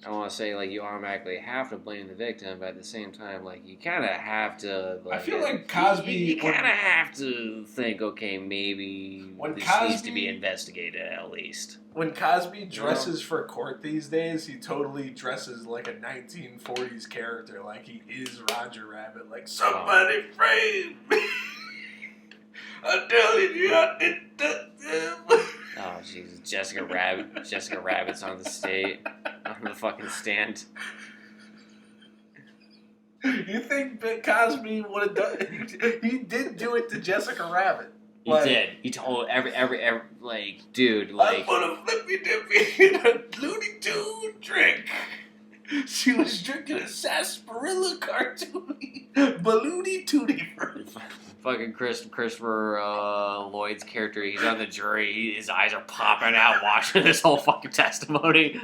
I don't want to say like you automatically have to blame the victim, but at the same time, like you kind of have to. Like, I feel like Cosby. You kind of have to think, okay, maybe this needs to be investigated at least. When Cosby dresses for court these days, he totally dresses like a 1940s character, like he is Roger Rabbit. Like, somebody frame me. I'm telling you, I did that. Oh Jesus, Jessica Rabbit's on the fucking stand. You think Bill Cosby would have done? He did do it to Jessica Rabbit. He did. He told every like, dude, like, I'm gonna flippy dippy in a Looney Tune drink. She was drinking a sarsaparilla cartoon, balloony tootie fruit. Fucking Christopher Lloyd's character, he's on the jury, his eyes are popping out watching this whole fucking testimony.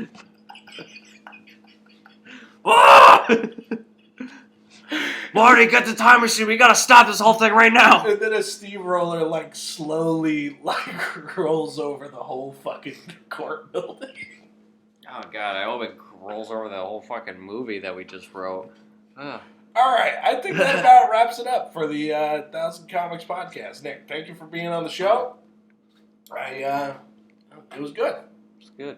Marty, get the time machine, we gotta stop this whole thing right now. And then a steamroller, like, slowly, like, rolls over the whole fucking court building. Oh god, I hope it rolls over the whole fucking movie that we just wrote. Ugh. All right, I think that about wraps it up for the 1000 Comics podcast. Nick, thank you for being on the show. It was good. It's good.